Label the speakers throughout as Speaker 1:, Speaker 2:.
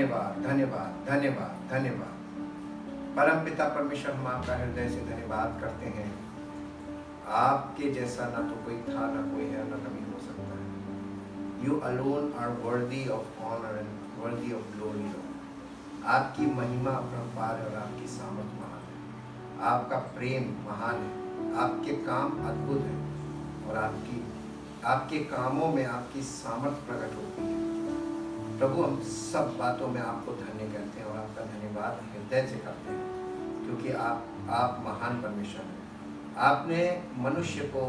Speaker 1: धन्यवाद धन्यवाद धन्यवाद धन्यवाद। परम पिता परमेश्वर, हम आपका हृदय से धन्यवाद करते हैं। आपके जैसा ना तो कोई था, ना कोई है, ना कभी हो सकता है। You alone are worthy of honour and worthy of glory. आपकी महिमा अपरंपार है और आपकी सामर्थ महान है। आपका प्रेम महान है, आपके काम अद्भुत है और आपके कामों में आपकी सामर्थ प्रकट होती है। प्रभु, हम सब बातों में आपको धन्य कहते हैं और आपका धन्यवाद हृदय से करते हैं, क्योंकि आप महान परमेश्वर हैं। आपने मनुष्य को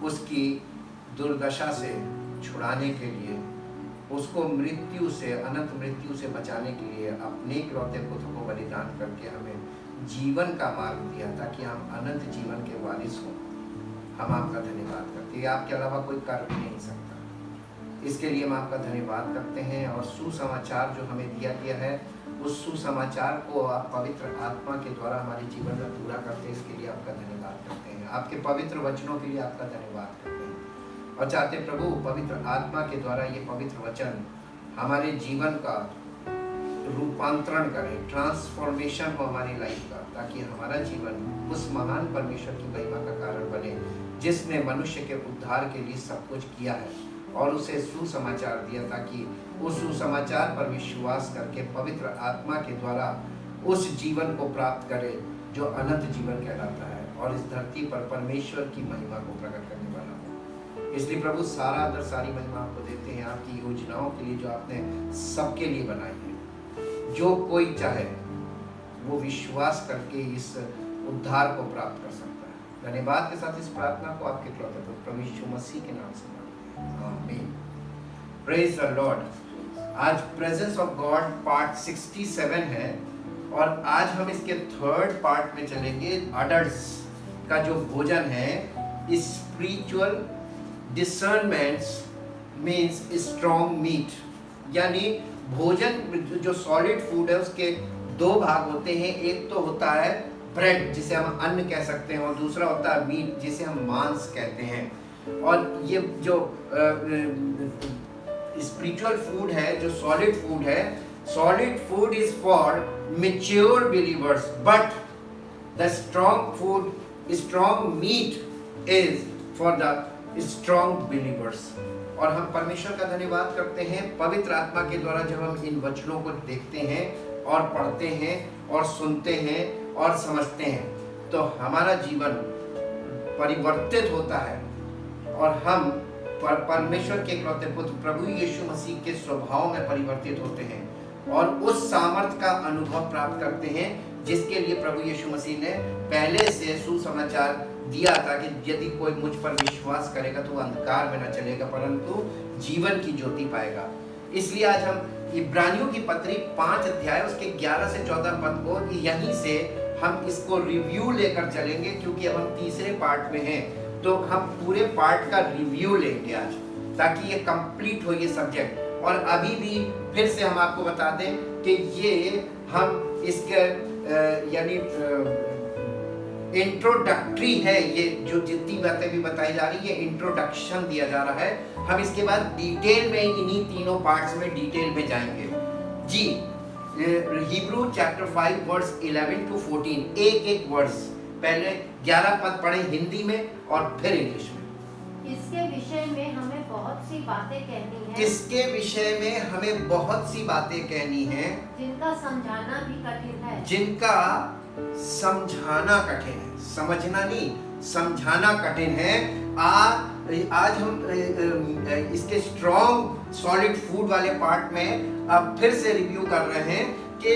Speaker 1: उसकी दुर्दशा से छुड़ाने के लिए, उसको मृत्यु से, अनंत मृत्यु से बचाने के लिए अपने इकलौते पुत्र को बलिदान करके हमें जीवन का मार्ग दिया, ताकि हम अनंत जीवन के वारिस हों। हम आपका धन्यवाद करते हैं। आपके अलावा कोई कर भी नहीं सकता। इसके लिए हम आपका धन्यवाद करते हैं। और सुसमाचार जो हमें दिया गया है, उस सुसमाचार को आप पवित्र आत्मा के द्वारा हमारे जीवन में पूरा करते हैं। इसके लिए आपका धन्यवाद करते हैं। आपके पवित्र वचनों के लिए आपका धन्यवाद करते हैं और चाहते प्रभु, पवित्र आत्मा के द्वारा ये पवित्र वचन हमारे जीवन का रूपांतरण करें, ट्रांसफॉर्मेशन हो हमारी लाइफ का, ताकि हमारा जीवन उस महान परमेश्वर की महिमा का कारण बने, जिसने मनुष्य के उद्धार के लिए सब कुछ किया है और उसे सुसमाचार दिया, ताकि उस सुसमाचार पर विश्वास करके पवित्र आत्मा के द्वारा उस जीवन को प्राप्त करे जो अनंत जीवन कहलाता है और इस धरती पर परमेश्वर की महिमा को प्रकट करने वाला हो। इसलिए प्रभु, सारा आदर सारी महिमा आपको देते हैं, आपकी योजनाओं के लिए जो आपने सबके लिए बनाई है। जो कोई चाहे वो विश्वास करके इस उद्धार को प्राप्त कर सकता है। धन्यवाद के साथ इस प्रार्थना को आपके इकलौते पुत्र प्रभु यीशु मसीह के नाम से मांगते हैं, आमीन। Praise the Lord. आज प्रेजेंस ऑफ गॉड पार्ट 67 है और आज हम इसके थर्ड पार्ट में चलेंगे। अडल्ट्स का जो भोजन है, स्पिरिचुअल डिसर्नमेंट्स मीन्स स्ट्रॉन्ग मीट, यानी भोजन जो सॉलिड फूड है उसके दो भाग होते हैं। एक तो होता है ब्रेड, जिसे हम अन्न कह सकते हैं, और दूसरा होता है मीट, जिसे हम मांस कहते हैं। और ये जो स्पिरिचुअल फूड है, जो सॉलिड फूड है, solid food is for mature believers, but the strong meat is for the strong believers. और हम परमेश्वर का धन्यवाद करते हैं, पवित्र आत्मा के द्वारा जब हम इन वचनों को देखते हैं और पढ़ते हैं और सुनते हैं और समझते हैं, तो हमारा जीवन परिवर्तित होता है और हम परमेश्वर के इकलौते पुत्र प्रभु यीशु मसीह के स्वभाव में परिवर्तित होते हैं और उस सामर्थ का अनुभव प्राप्त करते हैं, जिसके लिए प्रभु यीशु मसीह ने पहले से सुसमाचार दिया था कि यदि कोई मुझ पर विश्वास करेगा तो अंधकार में न चलेगा, परंतु जीवन की ज्योति पाएगा। इसलिए आज हम इब्रानियों की पत्री 5 अध्याय उसके 11 से 14 पद को यहीं से हम इसको रिव्यू लेकर चलेंगे, क्योंकि अब हम तीसरे पार्ट में हैं। तो हम पूरे पार्ट का रिव्यू लेंगे आज, ताकि ये कंप्लीट हो ये सब्जेक्ट। और अभी भी फिर से हम आपको बता दें कि ये हम इसके यानी इंट्रोडक्टरी है, ये जो जितनी बातें भी बताई जा रही है इंट्रोडक्शन दिया जा रहा है। हम इसके बाद डिटेल में इन्हीं तीनों पार्ट्स में डिटेल में जाएंगे जी। हिब्रू चैप्टर 5 वर्स 11 to 14, एक वर्स, पहले 11 पद पढ़े हिंदी में और फिर इंग्लिश में।
Speaker 2: इसके विषय में हमें बहुत सी बातें कहनी है,
Speaker 1: इसके विषय में हमें बहुत सी बातें कहनी है,
Speaker 2: जिनका समझाना भी कठिन है,
Speaker 1: जिनका समझाना कठिन है, समझना नहीं समझाना कठिन है। आज हम इसके स्ट्रॉन्ग सॉलिड फूड वाले पार्ट में अब फिर से रिव्यू कर रहे हैं कि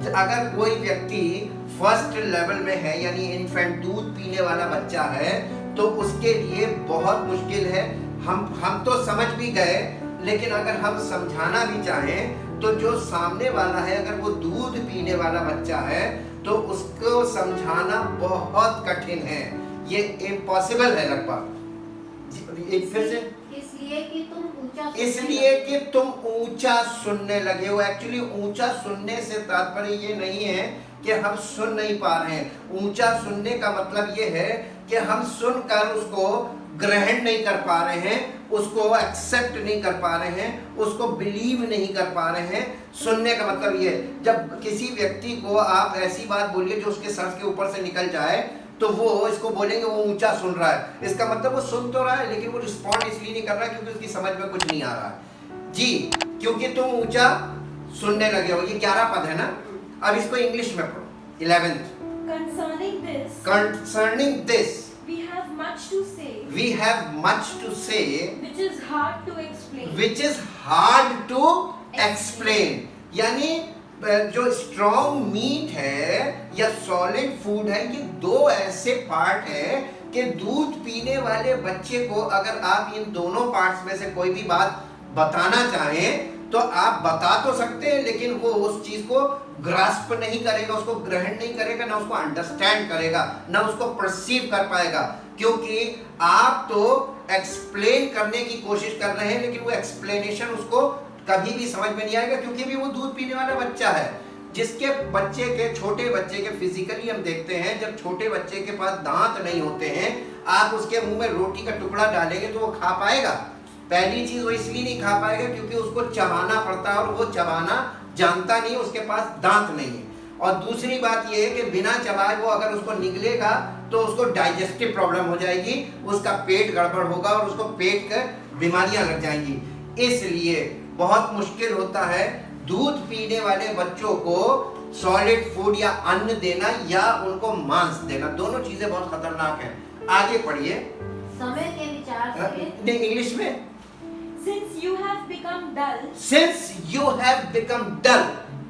Speaker 1: अगर कोई व्यक्ति फर्स्ट लेवल में है, यानी इन्फेंट दूध पीने वाला बच्चा है, तो उसके लिए बहुत मुश्किल है। हम तो समझ भी गए, लेकिन अगर हम समझाना भी चाहें तो जो सामने वाला है, अगर वो दूध पीने वाला बच्चा है, तो उसको समझाना बहुत कठिन है, ये इम्पॉसिबल है लगभग। फिर से
Speaker 2: इसलिए कि
Speaker 1: तुम ऊंचा सुनने लगे हो। एक्चुअली ऊंचा सुनने से तात्पर्य ये नहीं है कि हम सुन नहीं पा रहे हैं। ऊंचा सुनने का मतलब ये है कि हम सुनकर उसको ग्रहण नहीं कर पा रहे हैं, उसको एक्सेप्ट नहीं कर पा रहे हैं, उसको बिलीव नहीं कर पा रहे हैं। सुनने का मतलब ये, जब किसी व्यक्ति को आप ऐसी बात बोलिए जो उसके सर के ऊपर से निकल जाए, तो वो इसको बोलेंगे वो ऊंचा सुन रहा है। इसका मतलब वो सुन तो रहा है, लेकिन वो रिस्पॉन्ड इसलिए नहीं कर रहा है क्योंकि उसकी समझ में कुछ नहीं आ रहा है। जी, क्योंकि तुम ऊंचा सुनने लगे हो। ये 11 पद है ना। अब इसको इंग्लिश में पढ़ो। 11th, concerning this
Speaker 3: we have much to say,
Speaker 1: we have much to say,
Speaker 3: which is hard to explain.
Speaker 1: which is hard to explain। यानी जो स्ट्रॉन्ग मीट है या सॉलिड फूड है, ये दो ऐसे पार्ट है कि दूध पीने वाले बच्चे को अगर आप इन दोनों पार्ट्स में से कोई भी बात बताना चाहें तो आप बता तो सकते हैं, लेकिन वो उस चीज को ग्रास्प नहीं करेगा, उसको ग्रहण नहीं करेगा, ना उसको अंडरस्टैंड करेगा, ना उसको परसीव कर पाएगा, क्योंकि आप तो एक्सप्लेन करने की कोशिश कर रहे हैं, लेकिन वो एक्सप्लेनेशन उसको कभी भी समझ में नहीं आएगा, क्योंकि भी वो दूध पीने वाला बच्चा है। जिसके बच्चे के, छोटे बच्चे के फिजिकली हम देखते हैं, जब छोटे बच्चे के पास दांत नहीं होते हैं, आप उसके मुंह में रोटी का टुकड़ा डालेंगे तो वो खा पाएगा? पहली चीज वो इसलिए नहीं खा पाएगा क्योंकि उसको चबाना पड़ता है, और वो चबाना जानता नहीं, उसके पास दांत नहीं है। और दूसरी बात ये है कि बिना चबाए वो अगर उसको निगलेगा तो उसको डाइजेस्टिव प्रॉब्लम हो जाएगी, उसका पेट गड़बड़ होगा और उसको पेट के बीमारियां लग जाएंगी। इसलिए बहुत मुश्किल होता है दूध पीने वाले बच्चों को सॉलिड फूड या अन्न देना या उनको मांस देना। दोनों चीजें बहुत खतरनाक हैं। आगे पढ़िए।
Speaker 2: समय के विचार से,
Speaker 1: नहीं, इंग्लिश में।
Speaker 3: Since you have become dull
Speaker 1: Since you have become dull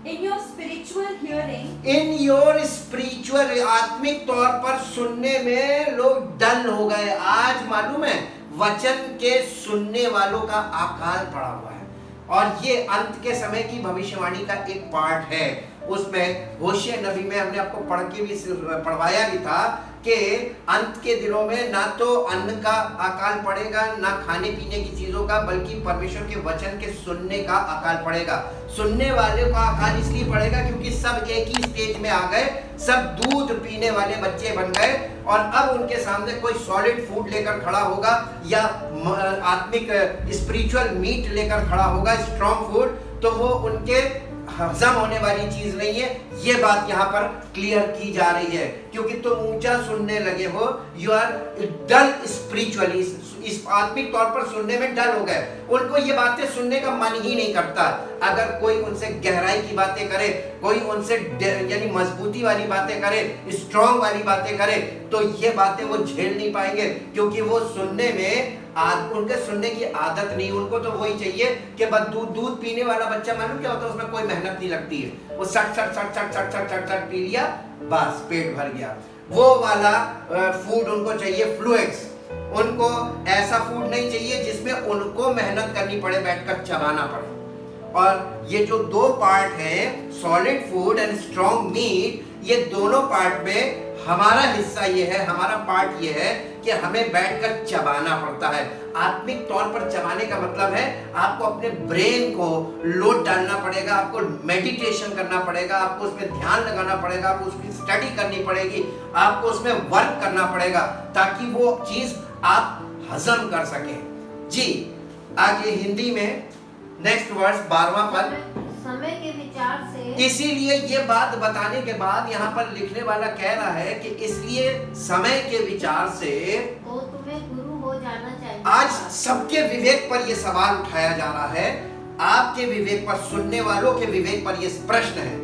Speaker 3: in your spiritual hearing,
Speaker 1: in your spiritual, आत्मिक तौर पर सुनने में लोग डल हो गए। आज मालूम है वचन के सुनने वालों का अकाल पड़ा हुआ है, और ये अंत के समय की भविष्यवाणी का एक पार्ट है। उसमें होशे नबी में हमने आपको पढ़वाया भी था कि अंत के दिनों में ना तो अन्न का अकाल पड़ेगा, ना खाने पीने की चीजों का, बल्कि परमेश्वर के वचन के सुनने का अकाल पड़ेगा। सुनने वाले का अकाल इसलिए पड़ेगा क्योंकि सब एक ही स्टेज में आ गए, सब दूध पीने वाले बच्चे बन गए, और अब उनके सामने कोई सॉलिड फूड लेकर खड़ा होगा या आत्मिक स्पिरिचुअल मीट लेकर खड़ा होगा, स्ट्रॉन्ग फूड, तो वो उनके हजम होने वाली चीज नहीं है। ये बात यहाँ पर क्लियर की जा रही है, क्योंकि तुम ऊंचा सुनने लगे हो, यू आर डल स्पिरिचुअली, इस आत्मिक तौर पर सुनने में डल हो गए। उनको ये बातें सुनने का मन ही नहीं करता। अगर कोई उनसे गहराई की बातें करे, कोई उनसे यानी मजबूती वाली बातें करे, स्ट्रॉन्ग वाली बातें करे, तो ये बातें वो झेल नहीं पाएंगे, क्योंकि वो सुनने में उनके सुनने की आदत नहीं। उनको तो वही चाहिए कि बस दूध पीने वाला बच्चा, मालूम क्या होता है, उसमें कोई मेहनत नहीं लगती है, वो सट सट सट सट सट सट सट सट पी लिया, बस पेट भर गया। वो वाला फूड उनको चाहिए, फ्लूइड्स। उनको ऐसा फूड नहीं चाहिए जिसमें उनको मेहनत करनी पड़े, बैठकर चबाना पड़े। और ये जो दो पार्ट हैं, solid food and strong meat, ये दोनों पार्ट में हमारा हिस्सा ये है, हमारा पार्ट ये है कि हमें बैठकर चबाना पड़ता है। आत्मिक तौर पर चबाने का मतलब है आपको अपने ब्रेन को लोड डालना पड़ेगा, आपको मेडिटेशन करना पड़ेगा, आपको उसमें ध्यान लगाना पड़ेगा, आपको उसकी स्टडी करनी पड़ेगी, आपको उसमें वर्क करना पड़ेगा, ताकि वो चीज आप हजम कर सकें। जी, आगे हिंदी में नेक्स्ट वर्स 12वां पद।
Speaker 2: समय के विचार से,
Speaker 1: इसीलिए ये बात बताने के बाद यहाँ पर लिखने वाला कह रहा है कि इसलिए समय के विचार से
Speaker 2: तो तुम्हें गुरु हो जाना चाहिए।
Speaker 1: आज सबके विवेक पर यह सवाल उठाया जा रहा है, आपके विवेक पर, सुनने वालों के विवेक पर यह प्रश्न है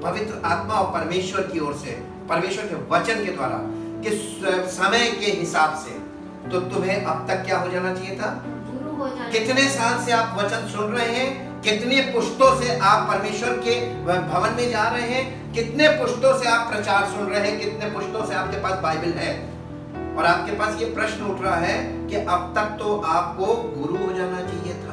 Speaker 1: पवित्र आत्मा और परमेश्वर की ओर से, परमेश्वर के वचन के द्वारा, कि समय के हिसाब से तो तुम्हें अब तक क्या हो जाना चाहिए था?
Speaker 2: गुरु हो जाना।
Speaker 1: कितने साल से आप वचन सुन रहे हैं? कितने पुष्टों से आप परमेश्वर के भवन में जा रहे हैं? कितने पुष्टों से आप प्रचार सुन रहे हैं? कितने पुष्टों से आपके पास बाइबल है? और आपके पास ये प्रश्न उठ रहा है कि अब तक तो आपको गुरु हो जाना चाहिए था,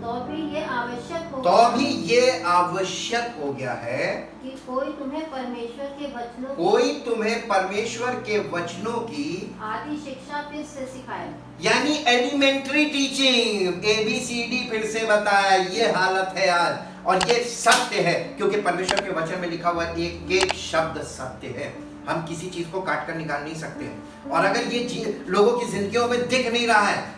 Speaker 2: तो भी ये आवश्यक हो,
Speaker 1: तो भी ये आवश्यक हो गया है
Speaker 2: कि कोई तुम्हें परमेश्वर के वचनों
Speaker 1: कोई तुम्हें परमेश्वर के वचनों की
Speaker 2: आदि शिक्षा फिर से सिखाए।
Speaker 1: यानी एलिमेंट्री टीचिंग, ABCD फिर से बताया। ये हालत है आज, और ये सत्य है, क्योंकि परमेश्वर के वचन में लिखा हुआ एक एक शब्द सत्य है। हम किसी चीज को काट कर निकाल नहीं सकते हैं। और अगर ये लोगों की जिंदगियों में दिख नहीं रहा है,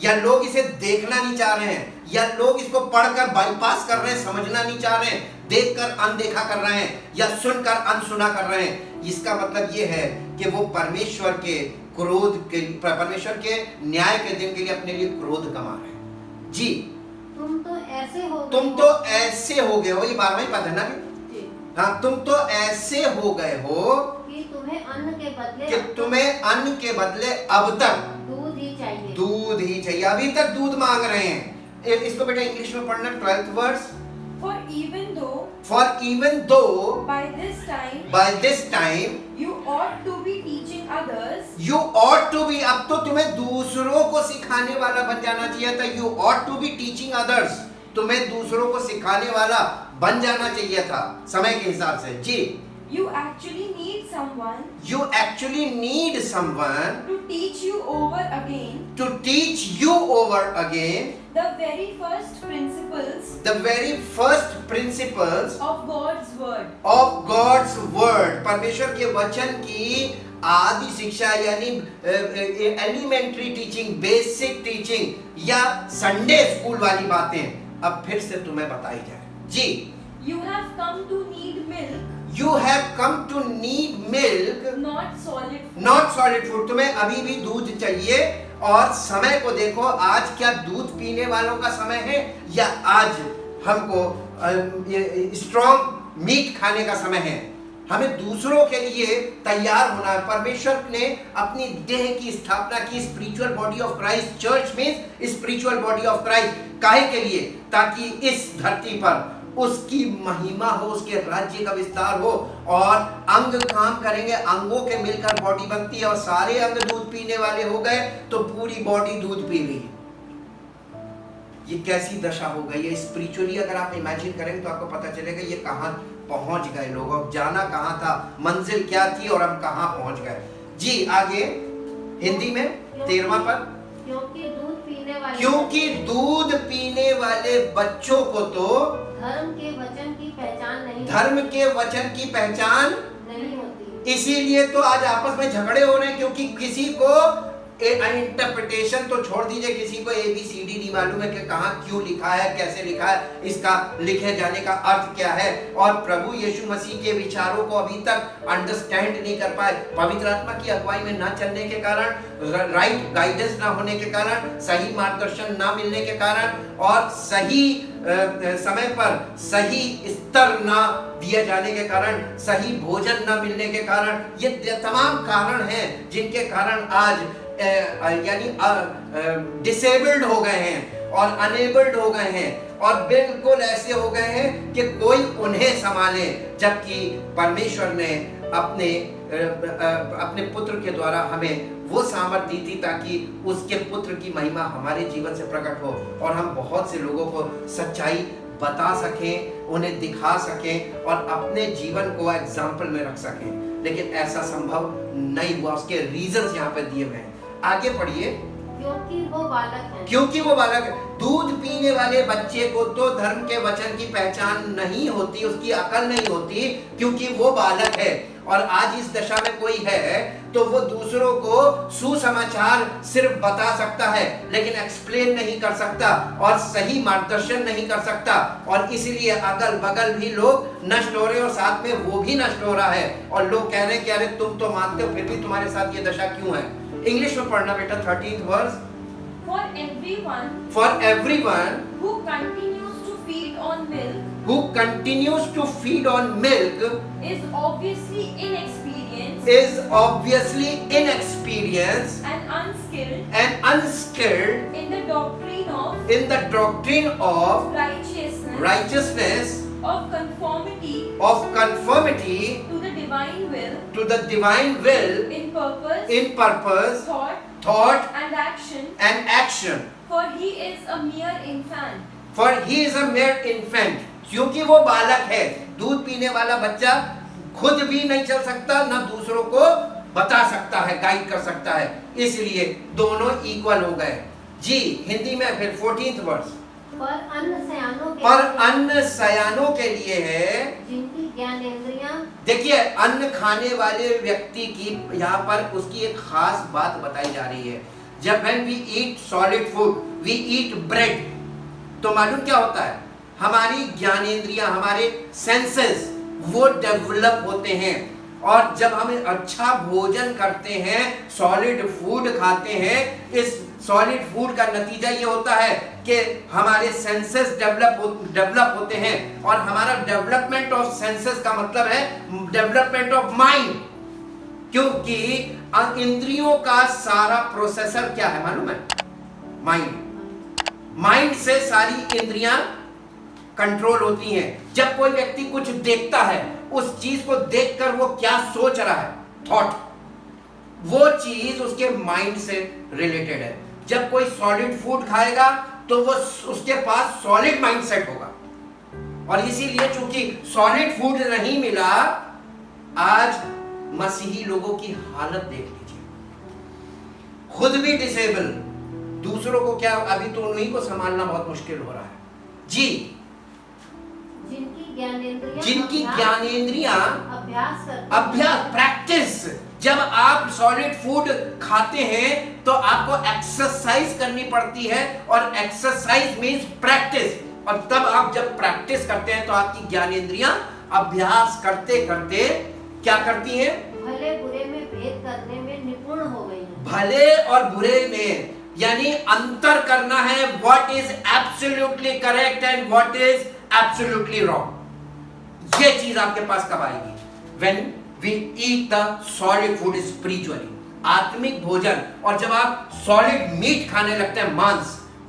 Speaker 1: या लोग इसे देखना नहीं चाह रहे हैं, या लोग इसको पढ़कर बाईपास कर रहे हैं, समझना नहीं चाह रहे हैं, देखकर अनदेखा कर रहे हैं, या सुनकर अनसुना कर रहे हैं, इसका मतलब ये है कि वो परमेश्वर के क्रोध के, परमेश्वर के न्याय के दिन के लिए अपने लिए क्रोध कमा रहे हैं। जी,
Speaker 2: तुम तो ऐसे हो
Speaker 1: गए हो, ये 12वां पद है ना। हाँ, तुम तो ऐसे हो गए हो
Speaker 2: कि तुम्हें अन्न के बदले
Speaker 1: अब तक
Speaker 2: दूध ही चाहिए।
Speaker 1: अभी तक दूध मांग रहे हैं। इसको बेटा इंग्लिश में पढ़ना, 12th verse.
Speaker 3: For even though by this time you ought to be teaching others,
Speaker 1: अब तो तुम्हें दूसरों को सिखाने वाला बन जाना चाहिए था। You ought to be teaching others, तुम्हें दूसरों को सिखाने वाला बन जाना चाहिए था समय के हिसाब से। जी,
Speaker 3: you actually need someone
Speaker 1: to
Speaker 3: teach you over again the very first principles of
Speaker 1: God's word, परमेश्वर के वचन की आदि शिक्षा, यानी एलिमेंट्री टीचिंग, बेसिक टीचिंग या संडे स्कूल वाली बातें अब फिर से तुम्हें बताई जाए। जी,
Speaker 3: you have come to need milk,
Speaker 1: not solid food, तुम्हें अभी भी दूध चाहिए। और समय को देखो, आज क्या दूध पीने वालों का समय है, या आज हमको स्ट्रॉन्ग मीट खाने का समय है। हमें दूसरों के लिए तैयार होना है। परमेश्वर ने अपनी देह की स्थापना की, spiritual body of Christ, church में स्पिरिचुअल बॉडी ऑफ क्राइस्ट, काहे के लिए? ताकि इस धरती पर उसकी महिमा हो, उसके राज्य का विस्तार हो, और अंग काम करेंगे, अंगों के मिलकर बॉडी बनती है। और सारे अंग दूध पीने वाले हो गए तो पूरी बॉडी दूध पी रही है। ये कैसी दशा हो गई है स्पिरिचुअली, अगर आप इमेजिन करेंगे तो आपको पता चलेगा ये कहां पहुंच गए लोग, अब जाना कहां था, मंजिल क्या थी और हम कहां पहुंच गए। जी, आगे हिंदी में 13वां पद,
Speaker 2: क्योंकि
Speaker 1: दूध पीने वाले बच्चों को तो
Speaker 2: धर्म के वचन की पहचान नहीं होती।
Speaker 1: इसीलिए तो आज आपस में झगड़े हो रहे हैं, क्योंकि किसी को इंटरप्रिटेशन तो छोड़ दीजिए, किसी को ABCD नहीं मालूम है कि कहाँ क्यों लिखा है, कैसे लिखा है, इसका लिखे जाने का अर्थ क्या है। और प्रभु यीशु मसीह के विचारों को अभी तक अंडरस्टैंड नहीं कर पाए। पवित्र आत्मा की अगुवाई में ना चलने के कारण, राइट गाइडेंस ना होने के कारण, सही मार्गदर्शन ना मिलने के कारण, और सही समय पर सही स्तर ना दिए जाने के कारण, सही भोजन ना मिलने के कारण, ये तमाम कारण हैं जिनके कारण आज यानी डिसेबल्ड हो गए हैं और अनेबल्ड हो गए हैं, और बिल्कुल ऐसे हो गए हैं कि कोई उन्हें संभाले, जबकि परमेश्वर ने अपने पुत्र के द्वारा हमें वो सामर्थ दी थी ताकि उसके पुत्र की महिमा हमारे जीवन से प्रकट हो, और हम बहुत से लोगों को सच्चाई बता सकें, उन्हें दिखा सकें और अपने जीवन को एग्जाम्पल में रख सकें। लेकिन ऐसा संभव नहीं हुआ। उसके रीजंस यहाँ पे दिए हुए हैं। आगे पढ़िए। क्योंकि वो बालक है। दूध पीने वाले बच्चे को तो धर्म के वचन की पहचान नहीं होती, उसकी अकल नहीं होती, क्योंकि वो बालक है। और आज इस दशा में कोई है तो वो दूसरों को सुसमाचार सिर्फ बता सकता है, लेकिन एक्सप्लेन नहीं कर सकता और सही मार्गदर्शन नहीं कर सकता, और इसलिए अगल बगल भी लोग नष्ट हो रहे हैं और साथ में वो भी नष्ट हो रहा है। और लोग कह रहे हैं कि अरे तुम तो मानते हो, फिर भी तुम्हारे साथ ये दशा क्यों है। इंग्लिश में पढ़ना बेटा, 13th verse. For everyone
Speaker 3: who continues to feed on milk is obviously inexperienced and unskilled in the doctrine of righteousness, of conformity
Speaker 1: to the divine will in purpose, thought
Speaker 3: and
Speaker 1: action.
Speaker 3: For he is a mere infant.
Speaker 1: क्योंकि वो बालक है। दूध पीने वाला बच्चा खुद भी नहीं चल सकता, ना दूसरों को बता सकता है, गाइड कर सकता है, इसलिए दोनों इक्वल हो गए। जी, हिंदी में फिर 14th वर्स।
Speaker 2: पर अन्न
Speaker 1: सयानों के लिए है
Speaker 2: जिनकी ज्ञानेंद्रियां।
Speaker 1: देखिए, अन्न खाने वाले व्यक्ति की यहाँ पर उसकी एक खास बात बताई जा रही है। जब when we eat solid food, we eat bread, तो मालूम क्या होता है? हमारी ज्ञानेंद्रियां, हमारे सेंसेस वो डेवलप होते हैं। और जब हम अच्छा भोजन करते हैं, सॉलिड फूड खाते हैं, इस सॉलिड फूड का नतीजा ये होता है कि हमारे सेंसेस डेवलप होते हैं। और हमारा डेवलपमेंट ऑफ सेंसेस का मतलब है डेवलपमेंट ऑफ माइंड, क्योंकि इंद्रियों का सारा प्रोसेसर क्या है मालूम है? माइंड। माइंड से सारी इंद्रियां कंट्रोल होती हैं। जब कोई व्यक्ति कुछ देखता है, उस चीज को देखकर वो क्या सोच रहा है, थॉट, वो चीज उसके माइंड से रिलेटेड है। जब कोई सॉलिड फूड खाएगा तो वो उसके पास सॉलिड माइंडसेट होगा। और इसीलिए चूंकि सॉलिड फूड नहीं मिला, आज मसीही लोगों की हालत देख लीजिए, खुद भी डिसेबल, दूसरों को क्या, अभी तो उन्हीं को संभालना बहुत मुश्किल हो रहा है जी। जिनकी ज्ञानेंद्रियां अभ्यास प्रैक्टिस। जब आप सॉलिड फूड खाते हैं तो आपको एक्सरसाइज करनी पड़ती है, और एक्सरसाइज मींस प्रैक्टिस। और तब आप जब प्रैक्टिस करते हैं तो आपकी ज्ञानेंद्रियां अभ्यास करते करते क्या करती हैं?
Speaker 2: भले बुरे में भेद करने में निपुण हो गई हैं।
Speaker 1: भले और बुरे में, यानी अंतर करना है, what is absolutely correct and what is absolutely wrong. ये चीज आपके पास कब आएगी? When we eat the solid food spiritually, आत्मिक भोजन। और जब आप सॉलिड मीट खाने लगते हैं,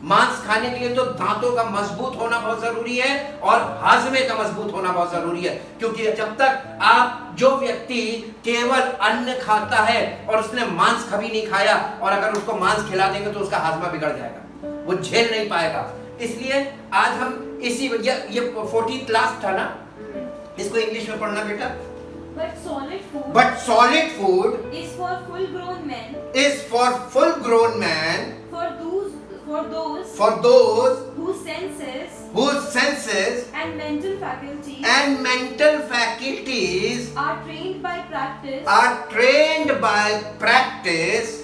Speaker 1: मांस खाने के लिए तो दांतों का मजबूत होना बहुत जरूरी है और हाजमे का मजबूत होना बहुत जरूरी है। क्योंकि जब तक आप, जो व्यक्ति केवल अन्न खाता है और उसने मांस कभी नहीं खाया, और अगर उसको मांस खिला देंगे तो उसका हाजमा बिगड़ जाएगा, वो झेल नहीं पाएगा। इसलिए आज हम इसी, ये 14th क्लास था ना, इसको इंग्लिश में पढ़ना बेटा। But solid food
Speaker 3: is for full grown men.
Speaker 1: Is for full grown man.
Speaker 3: For those
Speaker 1: whose senses
Speaker 3: and mental faculties
Speaker 1: are trained by practice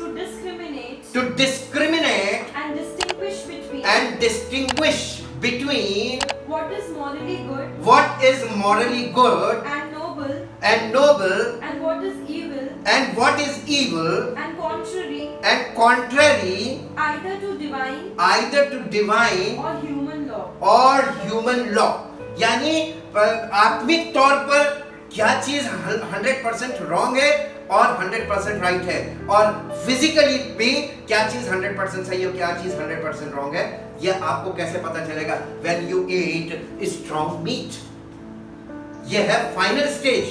Speaker 1: to discriminate and distinguish between
Speaker 3: what is morally good
Speaker 1: and noble
Speaker 3: and what is evil
Speaker 1: and contrary either to divine
Speaker 3: or human law.
Speaker 1: यानी आत्मिक तौर पर क्या चीज 100% wrong है और 100% right है, और फिजिकली भी क्या चीज 100% सही है और क्या चीज 100% रॉन्ग है। यह आपको कैसे पता चलेगा? When you eat strong meat, यह है final stage,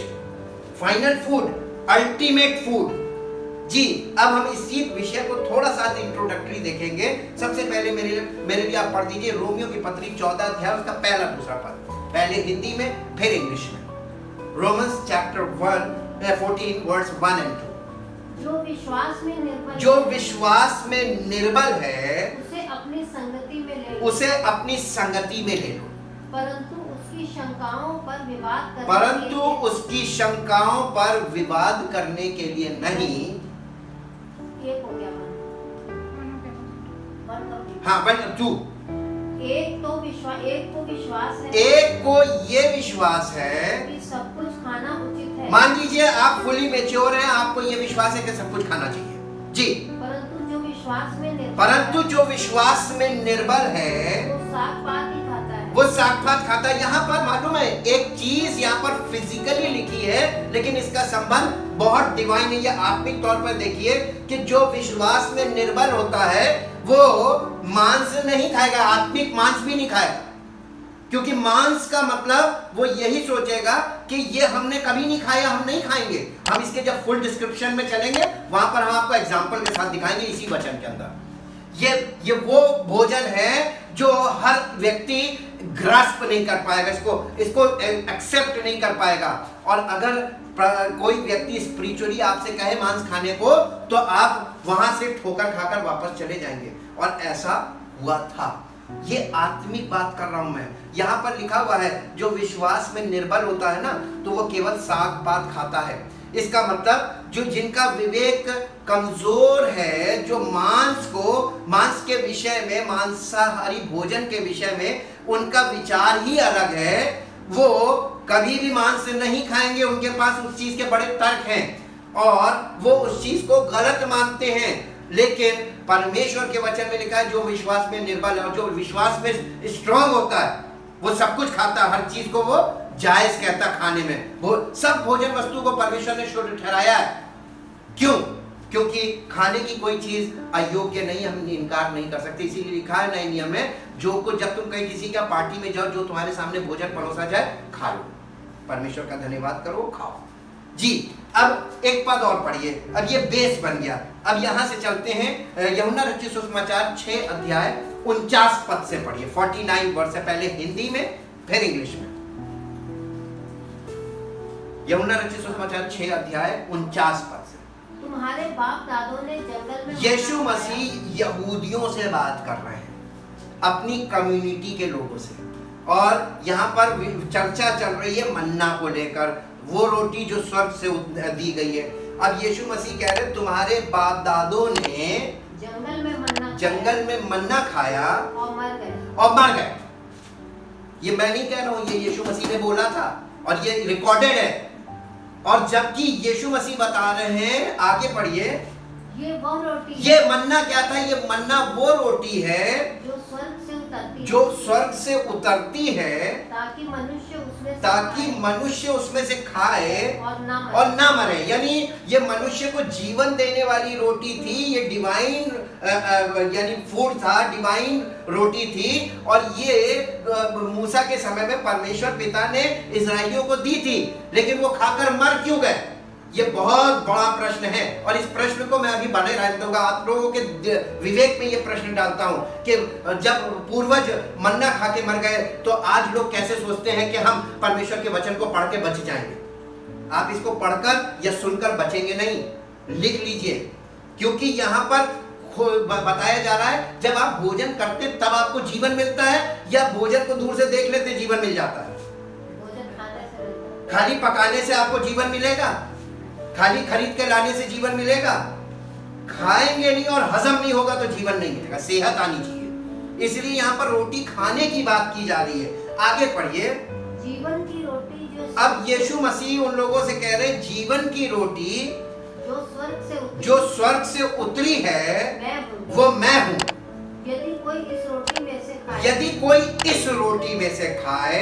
Speaker 1: final food, ultimate food जी। अब हम इसी विषय को थोड़ा सा इंट्रोडक्टरी देखेंगे। सबसे पहले मेरे लिए आप पढ़ दीजिए रोमियो की पत्री 14 अध्याय, उसका पहला दूसरा पद, पहले हिंदी में फिर इंग्लिश में। Romans chapter 14 verse 1 and 2।
Speaker 2: जो विश्वास में निर्बल है उसे अपनी संगति में ले लो, परंतु उसकी शंकाओं पर विवाद करने के लिए नहीं। एक हो गया हाँ, 1 और 2। एक को ये विश्वास है कि सब कुछ खाना उचित है। मान लीजिए आप फुली मैच्योर हैं, आपको ये विश्वास है कि सब कुछ खाना चाहिए जी, परंतु जो विश्वास में निर्बल है वो साग पात खाता है। यहाँ पर मालूम है एक चीज यहाँ पर फिजिकली लिखी है, लेकिन इसका संबंध बहुत डिवाइन है। यह आत्मिक तौर पर देखिए कि जो विश्वास में निर्बल होता है वो मांस नहीं खाएगा, आत्मिक मांस भी नहीं खाएगा, क्योंकि मांस का मतलब वो यही सोचेगा कि ये हमने कभी नहीं खाया, हम नहीं खाएंगे। हम इसके जब फुल डिस्क्रिप्शन में चलेंगे वहां पर हम आपको एग्जांपल के साथ दिखाएंगे इसी वचन के अंदर। ये वो भोजन है जो हर व्यक्ति ग्रास्प नहीं कर पाएगा, इसको एक्सेप्ट नहीं कर पाएगा। और अगर कोई व्यक्ति स्पिरिचुअली आपसे कहे मांस खाने को, तो आप वहां से ठोकर खाकर वापस चले जाएंगे। और ऐसा हुआ था। ये आत्मिक बात कर रहा हूं मैं। यहाँ पर लिखा हुआ है जो विश्वास में निर्बल होता है ना, तो वो केवल साग पात खाता है। इसका मतलब जो जिनका विवेक कमजोर है, जो मांस के विषय में, मांसाहारी भोजन के विषय में उनका विचार ही अलग है, वो कभी भी मांस नहीं खाएंगे। उनके पास उस चीज के बड़े तर्क हैं और वो उस चीज को गलत मानते हैं। लेकिन परमेश्वर के वचन में लिखा है जो विश्वास में निर्बल है और जो विश्वास में स्ट्रांग होता है, वो सब कुछ खाता है, हर चीज को वो जायज कहता खाने में। वो सब भोजन वस्तु को परमेश्वर ने शुद्ध ठहराया है। क्यों? क्योंकि खाने की कोई चीज अयोग्य नहीं, हम इनकार नहीं कर सकते। इसीलिए लिखा है नए नियम में, जो कुछ जब तुम कहीं किसी का पार्टी में जाओ, जो तुम्हारे सामने भोजन परोसा जाए खा लो, परमेश्वर का धन्यवाद करो, खाओ जी। अब एक पद और पढ़िए, अब ये बेस बन गया। अब यहां से चलते हैं यूहन्ना रचित सुसमाचार 6 अध्याय 49 पद से पढ़िए। 49 वर्ष से पहले हिंदी में फिर इंग्लिश में। यूहन्ना रचित सुसमाचार 6 अध्याय 49 पद से।
Speaker 4: तुम्हारे बाप दादों ने जंगल में
Speaker 2: यीशु मसीह यहूदियों से बात कर रहे हैं, अपनी कम्युनिटी के लोगों से, और यहाँ पर चर्चा चल रही है मन्ना को लेकर, वो रोटी जो स्वर्ग से दी गई है। अब यीशु मसीह कह रहे तुम्हारे बाप दादों ने जंगल में मन्ना खाया और मर गए। ये मैं नहीं कह रहा हूं, ये यीशु मसीह ने बोला था और ये रिकॉर्डेड है। और जबकि यीशु मसीह बता रहे हैं, आगे पढ़िए,
Speaker 4: ये वो रोटी,
Speaker 2: ये मन्ना क्या था? ये मन्ना वो रोटी है जो स्वर्ग से उतरती है
Speaker 4: ताकि
Speaker 2: मनुष्य उसमें से खाए और ना मरे। यानी ये मनुष्य को जीवन देने वाली रोटी थी, ये डिवाइन यानी फूड था, डिवाइन रोटी थी। और ये मूसा के समय में परमेश्वर पिता ने इस्राएलियों को दी थी, लेकिन वो खाकर मर क्यों गए? ये बहुत बड़ा प्रश्न है और इस प्रश्न को मैं अभी बने रहने दूंगा। आप लोगों के विवेक में ये प्रश्न डालता हूं कि जब पूर्वज मन्ना खा के मर गए, तो आज लोग कैसे सोचते हैं कि हम परमेश्वर के वचन को पढ़ के बच जाएंगे। आप इसको पढ़कर या सुनकर बचेंगे नहीं, लिख लीजिए, क्योंकि यहाँ पर बताया जा रहा है जब आप भोजन करते तब आपको जीवन मिलता है, या भोजन को दूर से देख लेते जीवन मिल जाता है। खाली पकाने से आपको जीवन मिलेगा? खाली खरीद के लाने से जीवन मिलेगा? खाएंगे नहीं और हजम नहीं होगा तो जीवन नहीं मिलेगा, सेहत आनी चाहिए। इसलिए यहाँ पर रोटी खाने की बात की जा रही है। आगे पढ़िए,
Speaker 4: जीवन की रोटी
Speaker 2: अब यीशु मसीह उन लोगों से कह रहे हैं जीवन की रोटी जो स्वर्ग से उतरी है वो मैं हूँ।
Speaker 4: यदि कोई
Speaker 2: इस रोटी में से खाए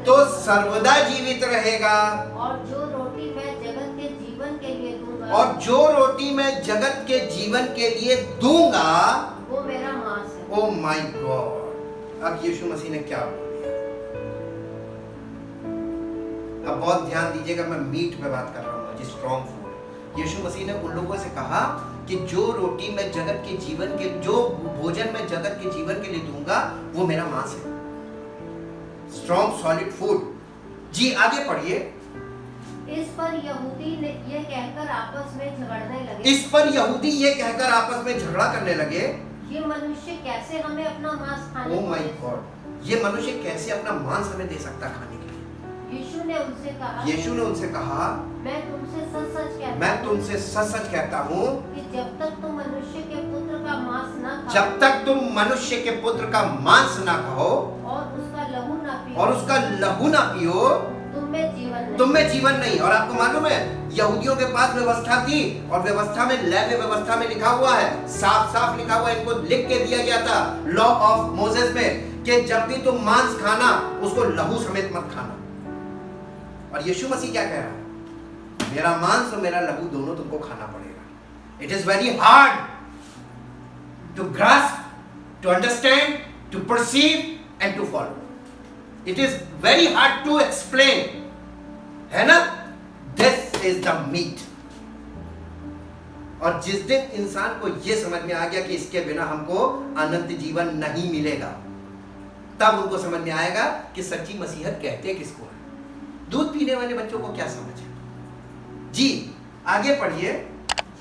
Speaker 2: तो सर्वदा जीवित रहेगा।
Speaker 4: और जो रोटी मैं जगत के जीवन के लिए दूंगा वो मेरा मांस है।
Speaker 2: ओ माय गॉड, अब यीशु मसीह ने क्या बोल दिया? अब बहुत ध्यान दीजिएगा, मैं मीट पे बात कर रहा हूँ, जी स्ट्रॉन्ग फूड। यीशु मसीह ने उन लोगों से कहा कि जो रोटी मैं जगत के जीवन के, जो भोजन मैं जगत के जीवन के लिए दूंगा वो मेरा मांस है, स्ट्रॉन्ग सॉलिड फूड। जी आगे पढ़िए।
Speaker 4: इस पर यहूदी ये कहकर आपस में
Speaker 2: झगड़ा करने लगे,
Speaker 4: ये मनुष्य कैसे हमें अपना मांस खाने
Speaker 2: ओह माय गॉड, ये मनुष्य कैसे अपना मांस हमें दे सकता खाने के लिए?
Speaker 4: यीशु ने उनसे कहा मैं तुमसे सच कहता हूँ कि जब तक तुम मनुष्य के पुत्र का मांस ना खाओ और उसका लहू ना पियो तुम में जीवन नहीं। और आपको मालूम है यहूदियों के पास व्यवस्था थी, और व्यवस्था में लेवी व्यवस्था में लिखा हुआ है, साफ लिखा हुआ है, इनको लिख के दिया गया था लॉ ऑफ मोसेस में, कि जब भी तुम मांस खाना उसको लहू समेत मत खाना। और यीशु मसीह क्या कह रहा है? मेरा मांस और मेरा लहू दोनों तुमको खाना पड़ेगा। It is very hard to grasp, to understand, to perceive and to follow. It is very hard to explain, है ना? This is the meat. और जिस दिन इंसान को यह समझ में आ गया कि इसके बिना हमको अनंत जीवन नहीं मिलेगा, तब उनको समझ में आएगा कि सच्ची मसीहत कहते किसको है। दूध पीने वाले बच्चों को क्या समझ है? जी आगे पढ़िए।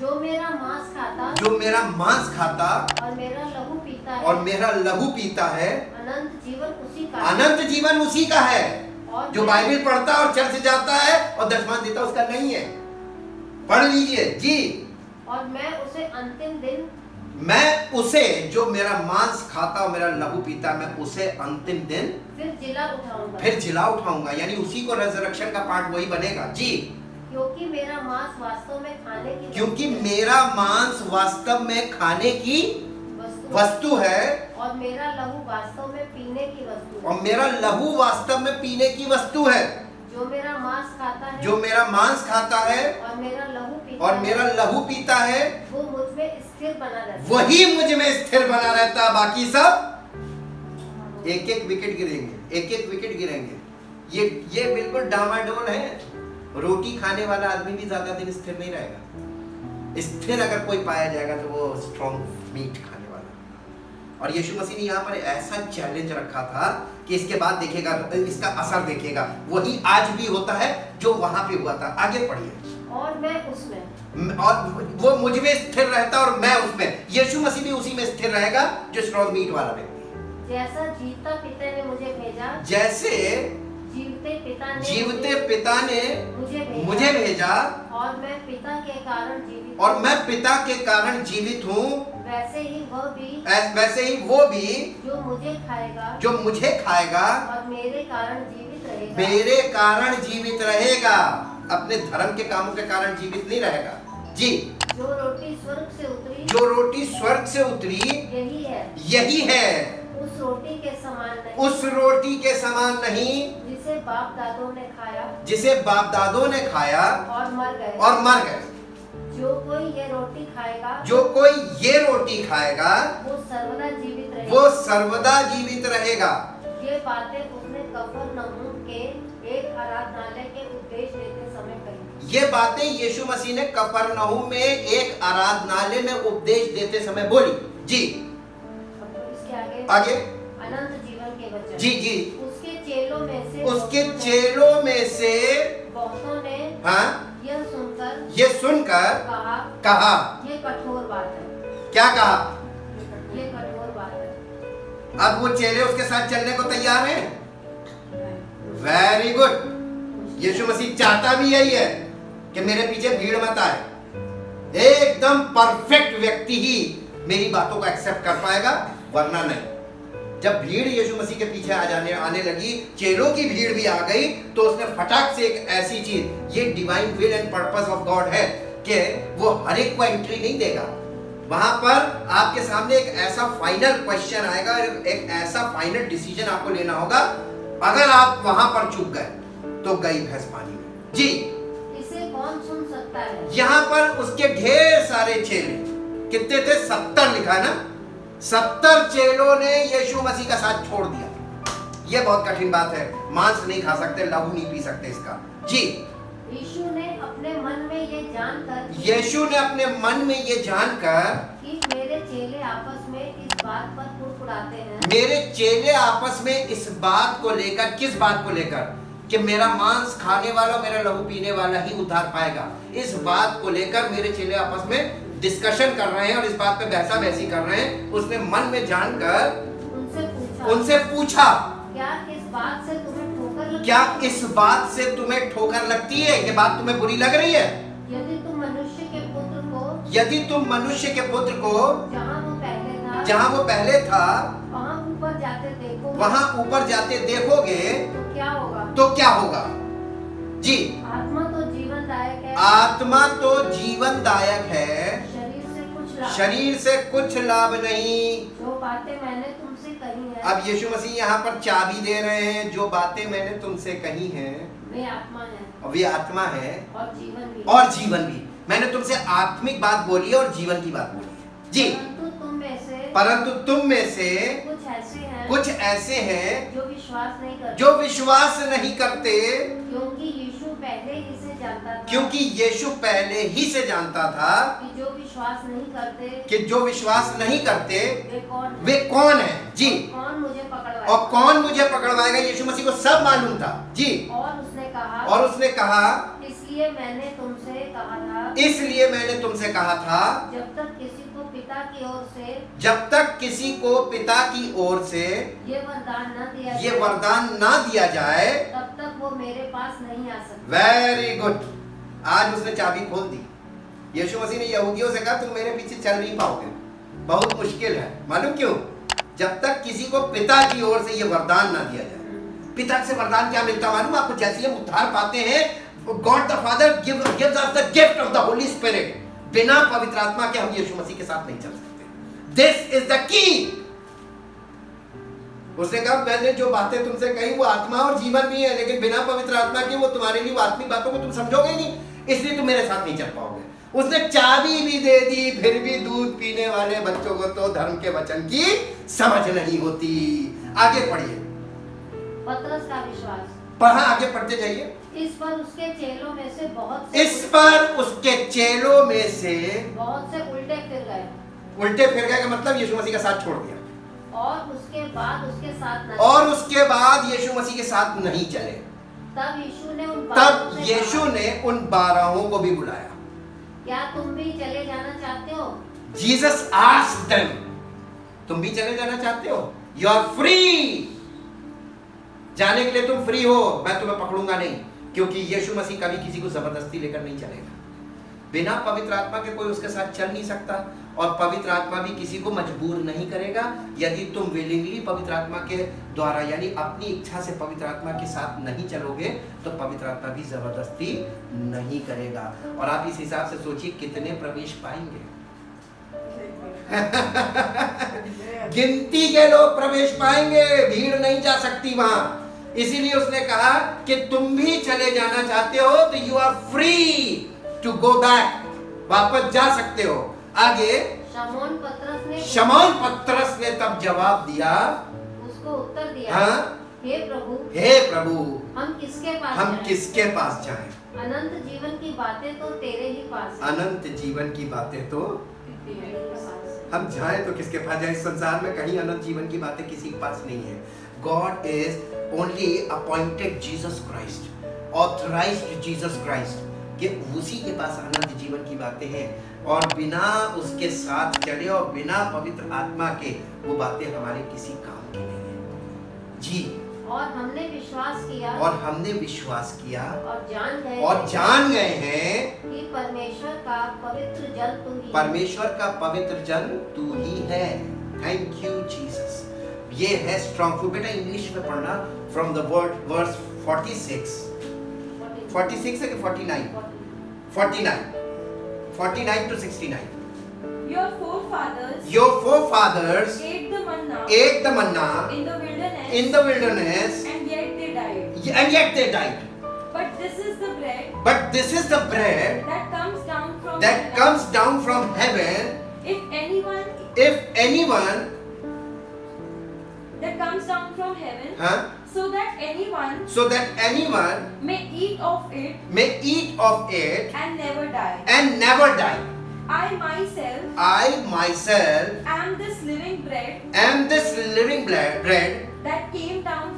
Speaker 3: जो मेरा मांस खाता
Speaker 4: जो मेरा मांस खाता
Speaker 3: और मेरा लहू पीता है
Speaker 4: और मेरा लहू पीता है,
Speaker 3: अनंत जीवन उसी का है।
Speaker 4: अनंत जीवन उसी का है।
Speaker 3: और
Speaker 4: जो बाइबल पढ़ता है और चर्च जाता है और दशमांश देता है, उसका नहीं है। पढ़ लीजिए जी।
Speaker 3: और मैं उसे अंतिम दिन
Speaker 4: मैं उसे, जो मेरा मांस खाता और मेरा लहू पीता, मैं उसे अंतिम दिन फिर जिला उठाऊंगा। यानी उसी को रेजरेक्शन का पार्ट वही बनेगा जी।
Speaker 3: क्योंकि मेरा मांस वास्तव में खाने की
Speaker 4: क्योंकि मेरा मांस वास्तव में खाने की वस्तु है
Speaker 3: और मेरा लहू वास्तव में पीने की वस्तु है।
Speaker 4: और मेरा लहू वास्तव में पीने की वस्तु है।
Speaker 3: जो मेरा मांस खाता है
Speaker 4: जो मेरा मांस खाता है
Speaker 3: और मेरा लहू पीता है वो मुझ में स्थिर बना रहता है।
Speaker 4: वही मुझ में स्थिर बना रहता है। बाकी सब एक एक विकेट गिरेंगे, एक एक विकेट गिरेंगे। ये बिल्कुल डामाडोल है। रोटी खाने वाला आदमी भी ज्यादा दिन स्थिर नहीं रहेगा। स्थिर अगर कोई पाया जाएगा तो वो स्ट्रॉन्ग मीट खाने वाला। और यीशु मसीह ने यहाँ पर ऐसा चैलेंज रखा था कि इसके बाद देखेगा, इसका असर देखेगा। वही आज भी होता है जो वहां पे हुआ था। आगे पढ़िए।
Speaker 3: और मैं उसमें,
Speaker 4: और वो मुझ में स्थिर रहता और मैं उसमें। यीशु मसीह भी उसी में स्थिर रहेगा जो स्ट्रॉन्ग मीट वाला व्यक्ति है।
Speaker 3: जैसा जीवता पिता ने मुझे भेजा,
Speaker 4: जैसे जीवते पिता ने मुझे भेजा
Speaker 3: और मैं पिता के कारण जीवित
Speaker 4: हूँ,
Speaker 3: वैसे ही वो भी
Speaker 4: जो मुझे खाएगा
Speaker 3: और मेरे कारण जीवित रहेगा।
Speaker 4: अपने धर्म के कामों के कारण जीवित नहीं रहेगा जी।
Speaker 3: जो रोटी स्वर्ग से उतरी
Speaker 4: यही है।
Speaker 3: उस रोटी के समान नहीं जिसे बाप दादों ने खाया और मर गए। जो कोई ये रोटी खाएगा
Speaker 4: वो सर्वदा जीवित रहेगा।
Speaker 3: ये बातें उसने कफरनहूम के एक आराधनालय के उपदेश देते समय कही।
Speaker 4: ये बातें यीशु मसीह ने कफरनहूम में एक आराधनालय में उपदेश देते समय बोली जी।
Speaker 3: इसके
Speaker 4: आगे
Speaker 3: अनंत जीवन के वचन
Speaker 4: जी जी।
Speaker 3: उसके चेलों में से
Speaker 4: बहुतों ने
Speaker 3: हाँ
Speaker 4: ये सुनकर कहा
Speaker 3: ये कठोर बात है।
Speaker 4: क्या कहा?
Speaker 3: ये कठोर बात है।
Speaker 4: अब वो चेले उसके साथ चलने को तैयार हैं। Very good. यीशु मसीह चाहता भी यही है कि मेरे पीछे भीड़ मत आए। एकदम परफेक्ट व्यक्ति ही मेरी बातों को एक्सेप्ट कर पाएगा, वरना नहीं। जब भीड़ यीशु मसीह के पीछे आने लगी, चेलों की भीड़ भी आ गई, तो उसने फटाक से एक ऐसी चीज, ये divine will and purpose of God है कि वो हर एक को एंट्री नहीं देगा। वहां पर आपके सामने एक ऐसा फाइनल क्वेश्चन आएगा, एक ऐसा फाइनल डिसीजन आपको लेना होगा। अगर आप वहां पर चूक गए तो गई भैंस पानी में जी।
Speaker 3: इसे कौन सुन सकता है?
Speaker 4: यहाँ पर उसके ढेर सारे चेले, कितने थे? 70 लिखा है ना। 70 चेलों ने यीशु मसीह का साथ छोड़ दिया। ये बहुत कठिन बात है। मांस नहीं खा सकते, लहू नहीं पी सकते इसका जी।
Speaker 3: यीशु ने अपने मन में ये जानकर कि मेरे चेले आपस में इस बात पर कुड़कुड़ाते हैं।
Speaker 4: मेरे चेले आपस में इस बात को लेकर, किस बात को लेकर? कि मेरा मांस खाने वाला, मेरा लहू पीने वाला ही उद्धार पाएगा। इस बात को लेकर मेरे चेले आपस में डिस्कशन कर रहे हैं और इस बात पे बहसा बहसी कर रहे हैं। उसने मन में जानकर उनसे पूछा
Speaker 3: क्या इस बात से तुम्हें
Speaker 4: ठोकर लगती है? ये बात तुम्हें बुरी लग रही है?
Speaker 3: यदि तुम मनुष्य के पुत्र को
Speaker 4: जहाँ वो पहले था
Speaker 3: वहाँ
Speaker 4: ऊपर जाते देखोगे तो क्या होगा जी। आत्मा तो जीवनदायक है, शरीर से कुछ लाभ नहीं।
Speaker 3: जो बातें मैंने तुमसे कही है।
Speaker 4: अब यीशु मसीह यहाँ पर चाबी दे रहे हैं। जो बातें मैंने तुमसे कही हैं
Speaker 3: वे आत्मा है
Speaker 4: और जीवन भी। मैंने तुमसे आत्मिक बात बोली है और जीवन की बात बोली है जी। परंतु तुम में से कुछ ऐसे हैं जो विश्वास नहीं करते।
Speaker 3: क्योंकि
Speaker 4: यीशु पहले ही से जानता था
Speaker 3: कि जो
Speaker 4: विश्वास नहीं करते वे कौन है जी।
Speaker 3: और
Speaker 4: कौन मुझे पकड़वाएगा? यीशु मसीह को सब मालूम था जी।
Speaker 3: और उसने कहा
Speaker 5: इसलिए मैंने तुमसे कहा था,
Speaker 2: इसलिए मैंने तुमसे कहा था,
Speaker 5: जब तक किसी को पिता की ओर से,
Speaker 2: जब तक किसी को पिता की ओर से
Speaker 5: ये वरदान न दिया
Speaker 2: ये
Speaker 5: जाए,
Speaker 2: वरदान ना दिया जाए,
Speaker 5: तब तक वो मेरे पास नहीं आ सकता।
Speaker 2: Very good. आज उसने चाबी खोल दी। यीशु मसीह ने यहूदियों से कहा तुम मेरे पीछे चल नहीं पाओगे, बहुत मुश्किल है। मालूम क्यों? जब तक किसी को पिता की ओर से ये वरदान ना दिया जाए। पिता से वरदान क्या मिलता मालूम आपको? जैसे हम उद्धार पाते हैं, God the father gives us the gift of the Holi spirit. बिना पवित्र आत्मा के हम यीशु मसीह के साथ नहीं चल सकते। This is the key. उसने कहा मैंने जो बातें तुमसे कही वो आत्मा और जीवन भी है, लेकिन बिना पवित्र आत्मा के वो तुम्हारे लिए वो आत्मिक बातों को तुम समझोगे नहीं, इसलिए तुम मेरे साथ नहीं चल पाओगे। उसने चाबी भी दे दी, फिर भी दूध पीने वाले बच्चों को तो धर्म के वचन की समझ नहीं होती। आगे पढ़िए।
Speaker 5: पतरस का विश्वास।
Speaker 2: पढ़ा, आगे पढ़ते जाइए।
Speaker 5: इस पर उसके चेलों में से बहुत से उल्टे फिर गए।
Speaker 2: उल्टे फिर गए का मतलब यीशु मसीह का साथ छोड़ दिया,
Speaker 5: और उसके बाद उसके साथ नहीं,
Speaker 2: और उसके बाद यीशु मसीह के साथ नहीं चले।
Speaker 5: तब यीशु ने
Speaker 2: उन 12 को भी बुलाया।
Speaker 5: क्या तुम भी चले जाना चाहते हो?
Speaker 2: जीसस आस्क्ड देम, तुम भी चले जाना चाहते हो? You are free. जाने के लिए तुम फ्री हो, मैं तुम्हें पकड़ूंगा नहीं, क्योंकि यीशु मसीह कभी किसी को जबरदस्ती लेकर नहीं चलेगा। बिना पवित्र आत्मा के कोई उसके साथ चल नहीं सकता, और पवित्र आत्मा भी किसी को मजबूर नहीं करेगा। यदि तुम विलिंगली पवित्र आत्मा के द्वारा यानी अपनी इच्छा से पवित्र आत्मा के साथ नहीं चलोगे, तो पवित्र आत्मा भी जबरदस्ती नहीं करेगा। और आप इस हिसाब से सोचिए कितने प्रवेश पाएंगे। गिनती के लोग प्रवेश पाएंगे, भीड़ नहीं जा सकती वहां। इसीलिए उसने कहा कि तुम भी चले जाना चाहते हो तो you are free to go back, वापस जा सकते हो। आगे
Speaker 5: शमौन
Speaker 2: पतरस ने तब जवाब दिया,
Speaker 5: उसको उत्तर दिया,
Speaker 2: हाँ?
Speaker 5: हे प्रभु, हम
Speaker 2: किसके पास जाएं?
Speaker 5: अनंत जीवन की बातें तो तेरे ही पास है।
Speaker 2: अनंत जीवन की बातें तो
Speaker 5: तेरे ही पास है।
Speaker 2: हम जाएं तो किसके पास जाएं? इस संसार में कहीं अनंत जीवन की बातें किसी के पास नहीं है। God is only appointed Jesus Christ, authorised Jesus Christ, कि उसी के पास अनंत जीवन की बातें हैं। और बिना उसके साथ चले और बिना पवित्र आत्मा के वो बातें हमारे किसी काम की नहीं है जी।
Speaker 5: और हमने विश्वास किया
Speaker 2: और जान गए हैं
Speaker 5: कि परमेश्वर का पवित्र जन तू ही
Speaker 2: है। Thank you Jesus. ये है स्ट्रॉन्ग फूड। बेटा इंग्लिश में पढ़ना फ्रॉम द वर्स 46 है कि 49 to 69।
Speaker 3: Your forefathers ate the manna
Speaker 2: in the wilderness
Speaker 3: and yet they died. But this is the bread that comes down from heaven. If anyone that comes down from heaven, so that anyone may eat of it and never die. I myself am this living bread that came down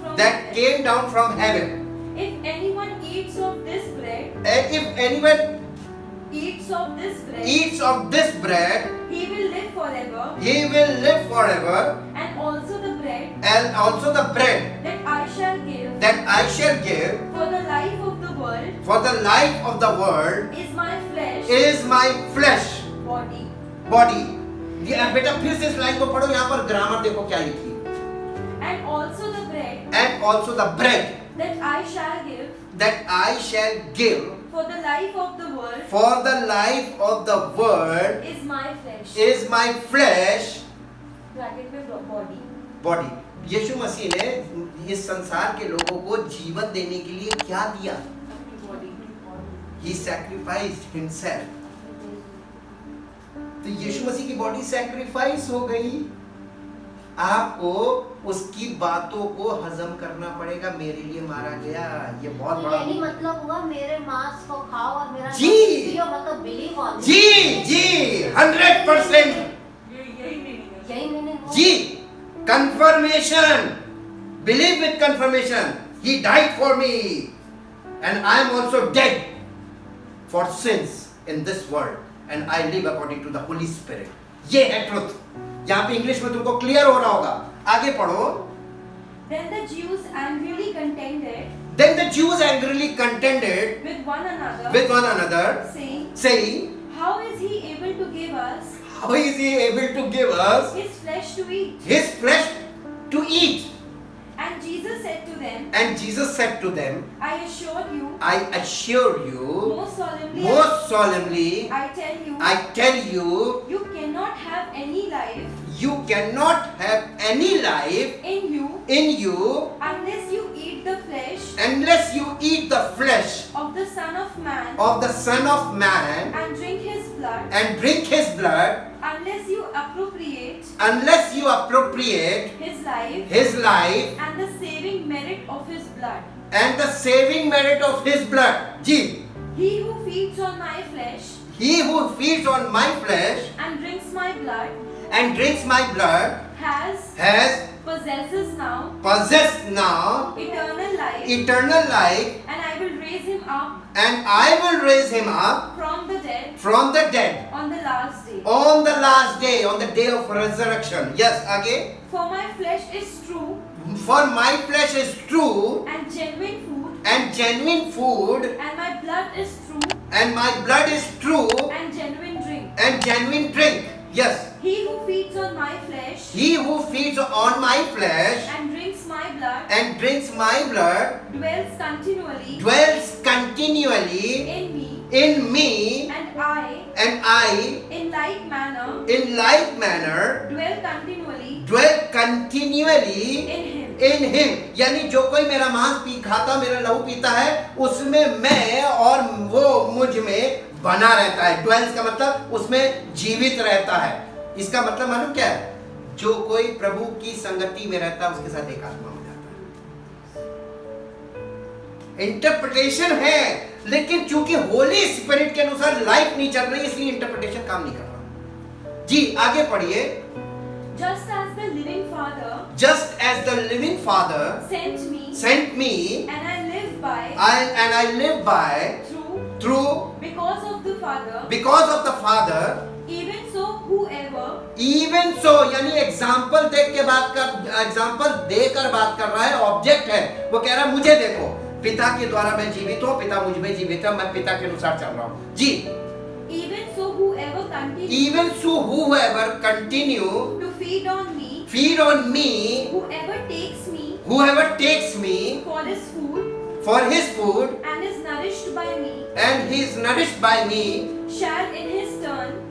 Speaker 3: from heaven. If anyone eats of this bread, he will live forever. And also the bread that I shall give for the life of the world is my flesh body.
Speaker 2: ये बेटा फिर से इस line को पढ़ो, यहाँ पर grammar देखो क्या लिखी।
Speaker 3: And also the bread that I shall give for the life of the world is my flesh. Bracket में
Speaker 2: बॉडी। यीशु मसीह ने इस संसार के लोगों को जीवन देने के लिए क्या दिया? He sacrificed himself. तो यीशु मसीह की बॉडी सैक्रिफाइस हो गई। आपको उसकी बातों को हजम करना पड़ेगा। मेरे लिए मारा गया, ये बहुत बड़ा
Speaker 5: यही मतलब हुआ मेरे मांस को खाओ और मेरा
Speaker 2: जी
Speaker 5: मतलब बिलीव ऑन
Speaker 2: जी 100%
Speaker 5: यही मैंने
Speaker 2: जी confirmation, believe with confirmation. He died for me and I am also dead for sins in this world, and I live according to the Holy Spirit. ये है ट्रुथ. यहाँ पे इंग्लिश में तुमको क्लियर हो रहा होगा. आगे पढ़ो.
Speaker 3: Then the Jews angrily contended
Speaker 2: Then the Jews angrily contended
Speaker 3: with one
Speaker 2: another, saying,
Speaker 3: How is he able to give us
Speaker 2: how is he able to give us
Speaker 3: his flesh to eat?
Speaker 2: his flesh to eat?
Speaker 3: And Jesus said to them,
Speaker 2: And Jesus said to them,
Speaker 3: I assure you,
Speaker 2: most
Speaker 3: most
Speaker 2: solemnly,
Speaker 3: I
Speaker 2: tell you,
Speaker 3: you cannot have any life
Speaker 2: you cannot have any life
Speaker 3: in you
Speaker 2: in you
Speaker 3: unless you eat the flesh
Speaker 2: unless you eat the flesh
Speaker 3: of the Son of Man
Speaker 2: of the Son of Man
Speaker 3: and drink his blood,
Speaker 2: and drink his blood,
Speaker 3: unless you appropriate
Speaker 2: his life
Speaker 3: and the saving merit of his blood.
Speaker 2: and the saving merit of his blood. Ji,
Speaker 3: He who feeds on my flesh
Speaker 2: he who feeds on my flesh
Speaker 3: and drinks my blood
Speaker 2: and drinks my blood
Speaker 3: possesses now
Speaker 2: possessed now
Speaker 3: eternal life,
Speaker 2: and
Speaker 3: I will raise him up
Speaker 2: from the dead
Speaker 3: on the last day.
Speaker 2: on the day of resurrection. Yes, again.
Speaker 3: For my flesh is true
Speaker 2: For my flesh is true
Speaker 3: and genuine food,
Speaker 2: and genuine food,
Speaker 3: and my blood is true
Speaker 2: and my blood is true
Speaker 3: and genuine drink.
Speaker 2: and genuine drink. Yes.
Speaker 3: He who feeds on my flesh
Speaker 2: He who feeds on my flesh
Speaker 3: and drinks my blood
Speaker 2: and drinks my blood
Speaker 3: dwells continually
Speaker 2: in me,
Speaker 3: and I in like manner
Speaker 2: dwell continually
Speaker 3: in him.
Speaker 2: in him. यानी जो कोई मेरा मांस खाता, मेरा लहू पीता है, उसमें मैं और वो मुझ में बना रहता है. Dwells का मतलब उसमें जीवित रहता है. इसका मतलब मालूम क्या है? जो कोई प्रभु की संगति में रहता है, उसके साथ एक आत्मा हो जाता है. इंटरप्रिटेशन है, लेकिन चूंकि होली स्पिरिट के अनुसार लाइफ नहीं चल रही, इसलिए इंटरप्रिटेशन काम नहीं कर रहा. जी, आगे पढ़िए.
Speaker 3: Just as the living Father
Speaker 2: sent me
Speaker 3: and I live
Speaker 2: by through
Speaker 3: because of the Father,
Speaker 2: even
Speaker 3: so
Speaker 2: यानी एग्जाम्पल देकर बात कर रहा है. ऑब्जेक्ट है, वो कह रहा है मुझे देखो, पिता के द्वारा मैं जीवित हूँ, पिता मुझ में जीवित है, मैं पिता के अनुसार चल रहा हूँ. जी,
Speaker 3: even so whoever continue
Speaker 2: to feed on me,
Speaker 3: whoever takes me
Speaker 2: for his food
Speaker 3: and is
Speaker 2: nourished by me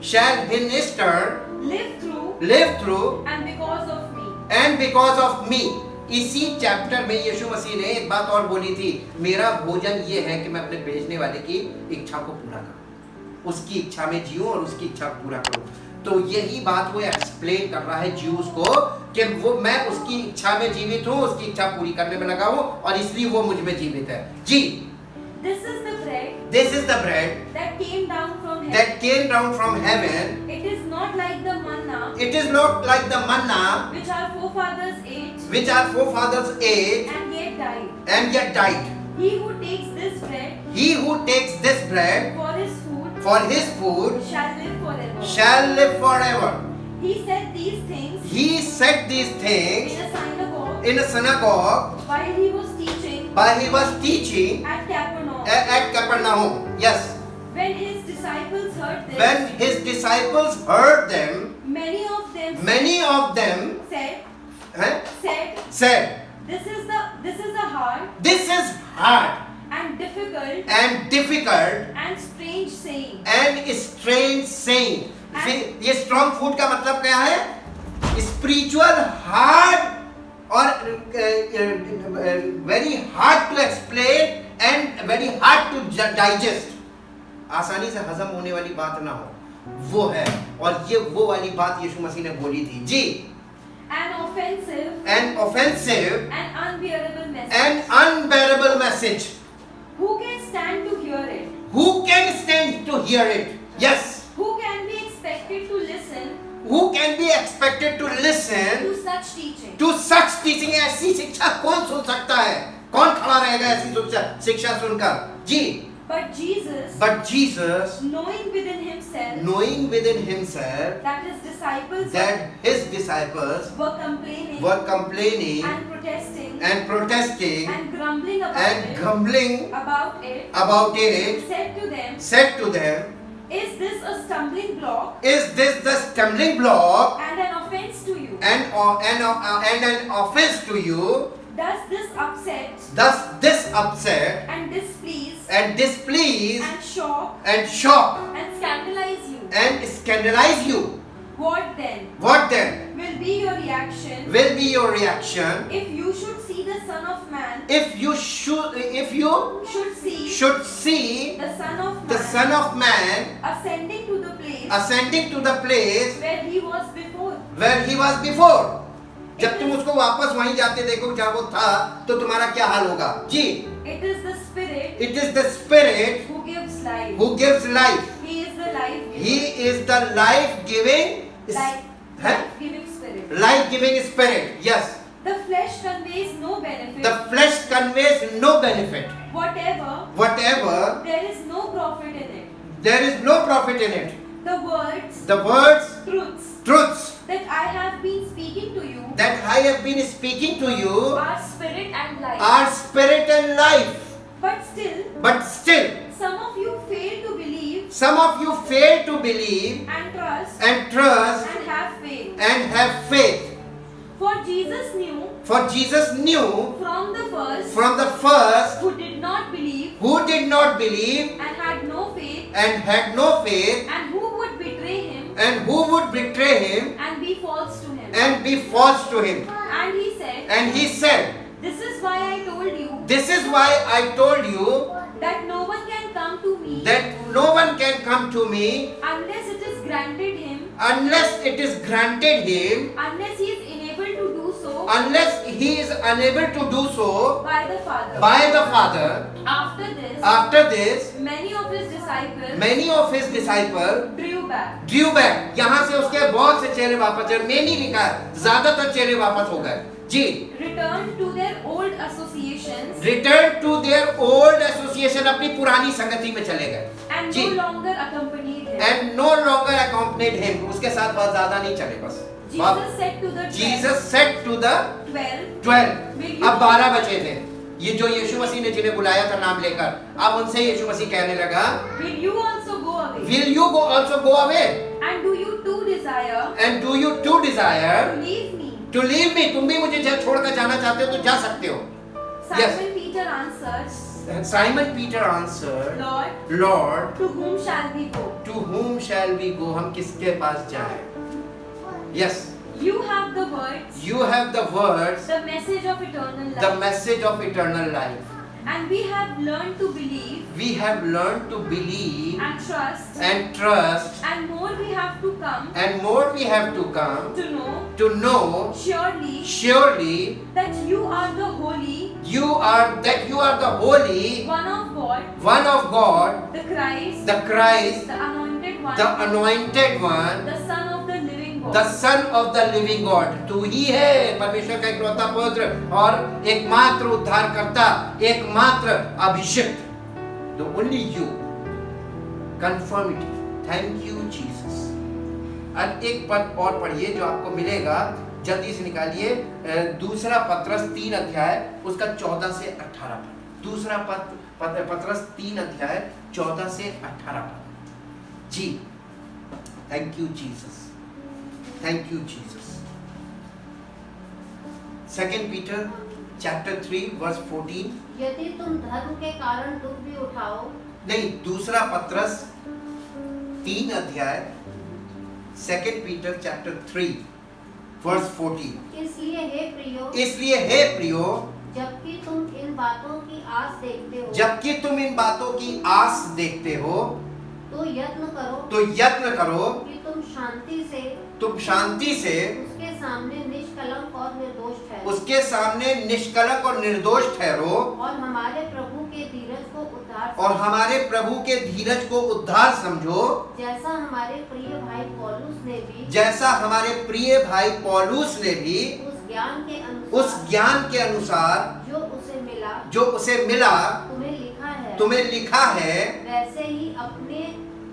Speaker 3: shall in his turn
Speaker 2: live through
Speaker 3: and because of me.
Speaker 2: इसी चैप्टर में यीशु मसीह ने एक बात और बोली थी, मेरा भोजन ये है कि मैं अपने भेजने वाले की इच्छा को पूरा करूं, उसकी इच्छा में जीऊं और उसकी इच्छा को पूरा करूं. तो यही बात वो एक्सप्लेन कर रहा है ज्यूज को कि वो मैं उसकी इच्छा में जीवित हूं, उसकी इच्छा पूरी करने में लगा हूं और इसलिए वो मुझ में जीवित है. जी,
Speaker 3: This is the bread that came down from heaven. It is not like the manna which our forefathers ate
Speaker 2: and yet died.
Speaker 3: He who takes this bread
Speaker 2: for his food
Speaker 3: shall live forever.
Speaker 2: He said these things
Speaker 3: in a synagogue
Speaker 2: while he was teaching
Speaker 3: at
Speaker 2: at Capernaum. Yes.
Speaker 3: When his disciples heard them, many of them
Speaker 2: said,
Speaker 3: This is hard and
Speaker 2: difficult
Speaker 3: and strange saying.
Speaker 2: ये strong food का मतलब क्या है? Spiritual hard और very hard to explain and very hard to digest. आसानी से हजम होने वाली बात ना हो, वो है. और ये वो वाली बात यीशु मसीह ने बोली थी. जी,
Speaker 3: an offensive
Speaker 2: and unbearable message.
Speaker 3: Who can stand to hear it?
Speaker 2: Who can stand to hear it? Yes.
Speaker 3: Who can be expected to listen
Speaker 2: to
Speaker 3: such teaching?
Speaker 2: ऐसी शिक्षा कौन सुन सकता है? कौन खड़ा रहेगा ऐसी शिक्षा सुनकर? जी,
Speaker 3: But Jesus, knowing within himself that his disciples were complaining
Speaker 2: and protesting
Speaker 3: and grumbling about it,
Speaker 2: said to them,
Speaker 3: is this a stumbling block
Speaker 2: is this the stumbling block
Speaker 3: and an offense to you?
Speaker 2: and an offense to you?
Speaker 3: Does this upset
Speaker 2: And
Speaker 3: and
Speaker 2: displease
Speaker 3: shock
Speaker 2: and shock
Speaker 3: and scandalize you?
Speaker 2: and scandalize you?
Speaker 3: What then
Speaker 2: What then
Speaker 3: will be your reaction
Speaker 2: will be your reaction
Speaker 3: if you should see the Son of Man
Speaker 2: if you should see
Speaker 3: the
Speaker 2: the Son of Man
Speaker 3: ascending to the place
Speaker 2: where
Speaker 3: he was
Speaker 2: before? जब तुम उसको वापस वहीं जाते देखो जहाँ वो था, तो तुम्हारा क्या हाल होगा? जी,
Speaker 3: it is the
Speaker 2: Spirit
Speaker 3: who gives life. He is the
Speaker 2: life-giving
Speaker 3: spirit.
Speaker 2: life-giving Spirit. Yes.
Speaker 3: The flesh conveys no benefit.
Speaker 2: The flesh conveys no benefit.
Speaker 3: Whatever, there is no profit in it.
Speaker 2: There is no profit in it.
Speaker 3: The words,
Speaker 2: truths
Speaker 3: that I have been speaking to you are spirit and life. But still, some of you fail to believe and trust and have faith. For Jesus knew
Speaker 2: from
Speaker 3: the first
Speaker 2: who did not believe
Speaker 3: and had no faith and who would betray him and be false to him. And he said, this is why I told you that no one can come to me unless it is granted him,
Speaker 2: unless
Speaker 3: unless he is unable to do so
Speaker 2: by the Father.
Speaker 3: After this,
Speaker 2: many of his disciples drew back. यहाँ से उसके बहुत से चेहरे वापस, many लिखा है, ज्यादातर चेहरे वापस हो गए जी.
Speaker 3: returned to their old association
Speaker 2: अपनी पुरानी संगति में चले गए
Speaker 3: and
Speaker 2: ji.
Speaker 3: no longer accompanied him.
Speaker 2: उसके साथ बहुत ज्यादा नहीं चले बस.
Speaker 3: Jesus said to the
Speaker 2: 12. अब 12 बचे थे. ये जो यीशु मसीह ने जिन्हें बुलाया था नाम लेकर, अब उनसे यीशु मसीह कहने लगा,
Speaker 3: Will you also
Speaker 2: go away?
Speaker 3: And do you too desire
Speaker 2: to leave me? तुम भी मुझे छोड़कर जाना चाहते हो तो जा सकते हो. Simon Peter answered, Lord,
Speaker 3: to whom shall we go?
Speaker 2: हम किसके पास जाएं? Yes.
Speaker 3: You have the words, the message of eternal life. And we have learned to believe and trust, and more we have to come to know surely that you are the holy, one of God, the Christ, the anointed one, the
Speaker 2: Son of the living God. तू ही है परमेश्वर का इकलौता पुत्र और एकमात्र उद्धारकर्ता, एकमात्र अभिषिक्त. The only you. Confirm it. Thank you Jesus. अब एक पद और पढ़िए जो आपको मिलेगा, जल्दी से निकालिए. दूसरा पत्रस 3 अध्याय उसका 14 से 18 पद. दूसरा पत्रस 3 अध्याय 14 से 18 पद. जी. Thank you Jesus. Thank you Jesus. 2 Peter chapter 3 verse 14.
Speaker 5: यदि तुम धर्म के कारण दुख भी उठाओ.
Speaker 2: नहीं, दूसरा पत्रस 3 अध्याय 2 Peter chapter 3 verse 14. इसलिए हे प्रियो
Speaker 5: जबकि तुम इन बातों की
Speaker 2: आस देखते हो
Speaker 5: तो यत्न करो कि तुम शांति से उसके सामने निष्कलंक और निर्दोष ठहरो और हमारे प्रभु के धीरज को उद्धार समझो, जैसा हमारे प्रिय भाई पौलुस ने भी उस ज्ञान के अनुसार जो उसे मिला
Speaker 4: तुम्हें लिखा है,
Speaker 2: वैसे ही अपने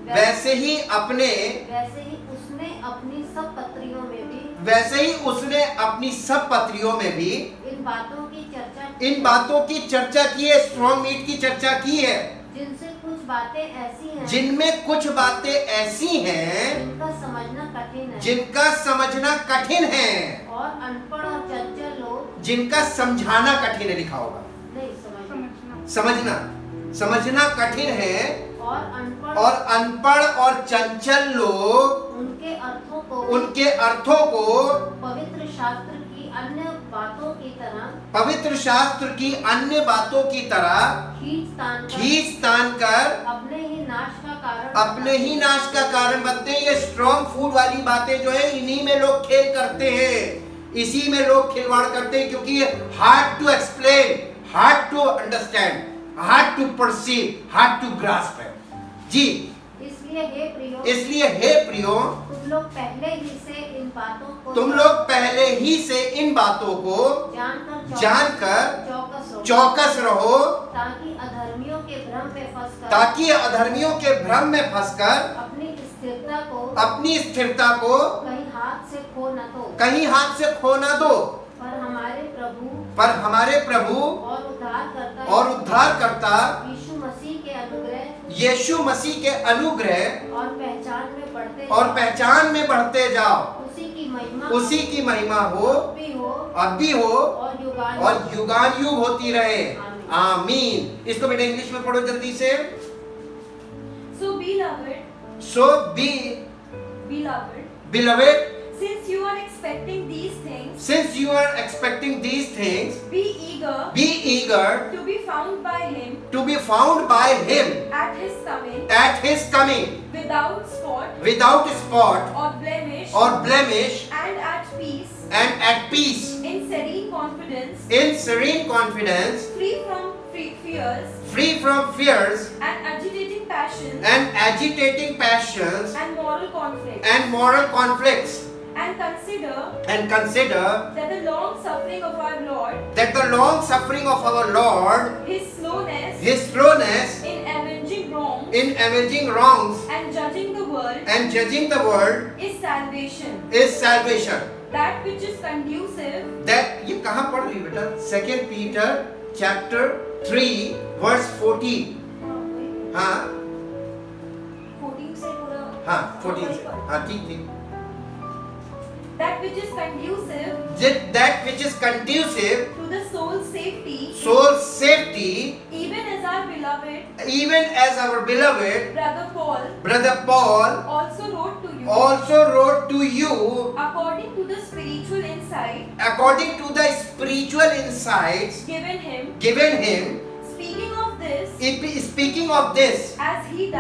Speaker 4: वैसे ही अपने,
Speaker 2: वैसे ही उसने अपनी सब पत्रियों में भी
Speaker 4: वैसे ही उसने अपनी सब पत्रियों में भी
Speaker 2: इन बातों की चर्चा
Speaker 4: इन बातों की चर्चा की है, स्ट्रॉन्ग मीट की चर्चा की है,
Speaker 2: जिनसे कुछ बातें ऐसी हैं
Speaker 4: जिनमें कुछ बातें ऐसी हैं
Speaker 2: जिनका समझना कठिन है
Speaker 4: जिनका समझना कठिन है,
Speaker 2: और अनपढ़ और चंचल लोग
Speaker 4: जिनका समझाना कठिन है। लिखा होगा
Speaker 2: नहीं समझना
Speaker 4: समझना, समझना कठिन है,
Speaker 2: और
Speaker 4: अनपढ़ और चंचल लोग
Speaker 2: उनके
Speaker 4: उनके अर्थों को
Speaker 2: पवित्र शास्त्र की अन्य बातों की तरह
Speaker 4: पवित्र शास्त्र की अन्य बातों की तरह खींच तान कर
Speaker 2: अपने ही नाश का कारण
Speaker 4: बनते हैं। ये स्ट्रॉन्ग फूड वाली बातें जो है इन्हीं में लोग खेल करते हैं, इसी में लोग खिलवाड़ करते हैं, क्योंकि ये hard to explain, hard to understand, hard to perceive, hard to grasp है जी। इसलिए हे प्रियो,
Speaker 2: तुम लोग पहले
Speaker 4: ही से इन बातों को जानकर चौकस रहो,
Speaker 2: ताकि अधर्मियों के
Speaker 4: भ्रम में फंसकर अपनी स्थिरता को
Speaker 2: कहीं हाथ से खो न दो
Speaker 4: पर हमारे प्रभु और उद्धारकर्ता यीशु मसीह के अनुग्रह और पहचान में बढ़ते जाओ, उसी की महिमा हो, अब भी हो और युगान युग होती रहे। आमीन। इसको बेटा इंग्लिश में पढ़ो जल्दी से। So beloved,
Speaker 3: since you are expecting these things, be eager to be found by him
Speaker 4: at his coming
Speaker 3: without spot
Speaker 4: or blemish
Speaker 3: and
Speaker 4: at peace
Speaker 3: in serene confidence,
Speaker 4: free from fears
Speaker 3: and agitating passions
Speaker 4: and
Speaker 3: moral conflicts.
Speaker 4: and consider
Speaker 3: that the long suffering of our Lord, his
Speaker 4: slowness
Speaker 3: in
Speaker 4: avenging wrongs
Speaker 3: and judging the world is salvation. That which is conducive
Speaker 4: ये कहाँ पढ़ रही बेटा? 2 Peter chapter 3 verse 14। हाँ
Speaker 3: 14 से पूरा
Speaker 4: 14 से, हाँ ठीक।
Speaker 3: that which is conducive
Speaker 4: to
Speaker 3: the soul's safety, even as our beloved
Speaker 4: brother Paul
Speaker 3: also wrote to you according to the spiritual insights given him, speaking of this as he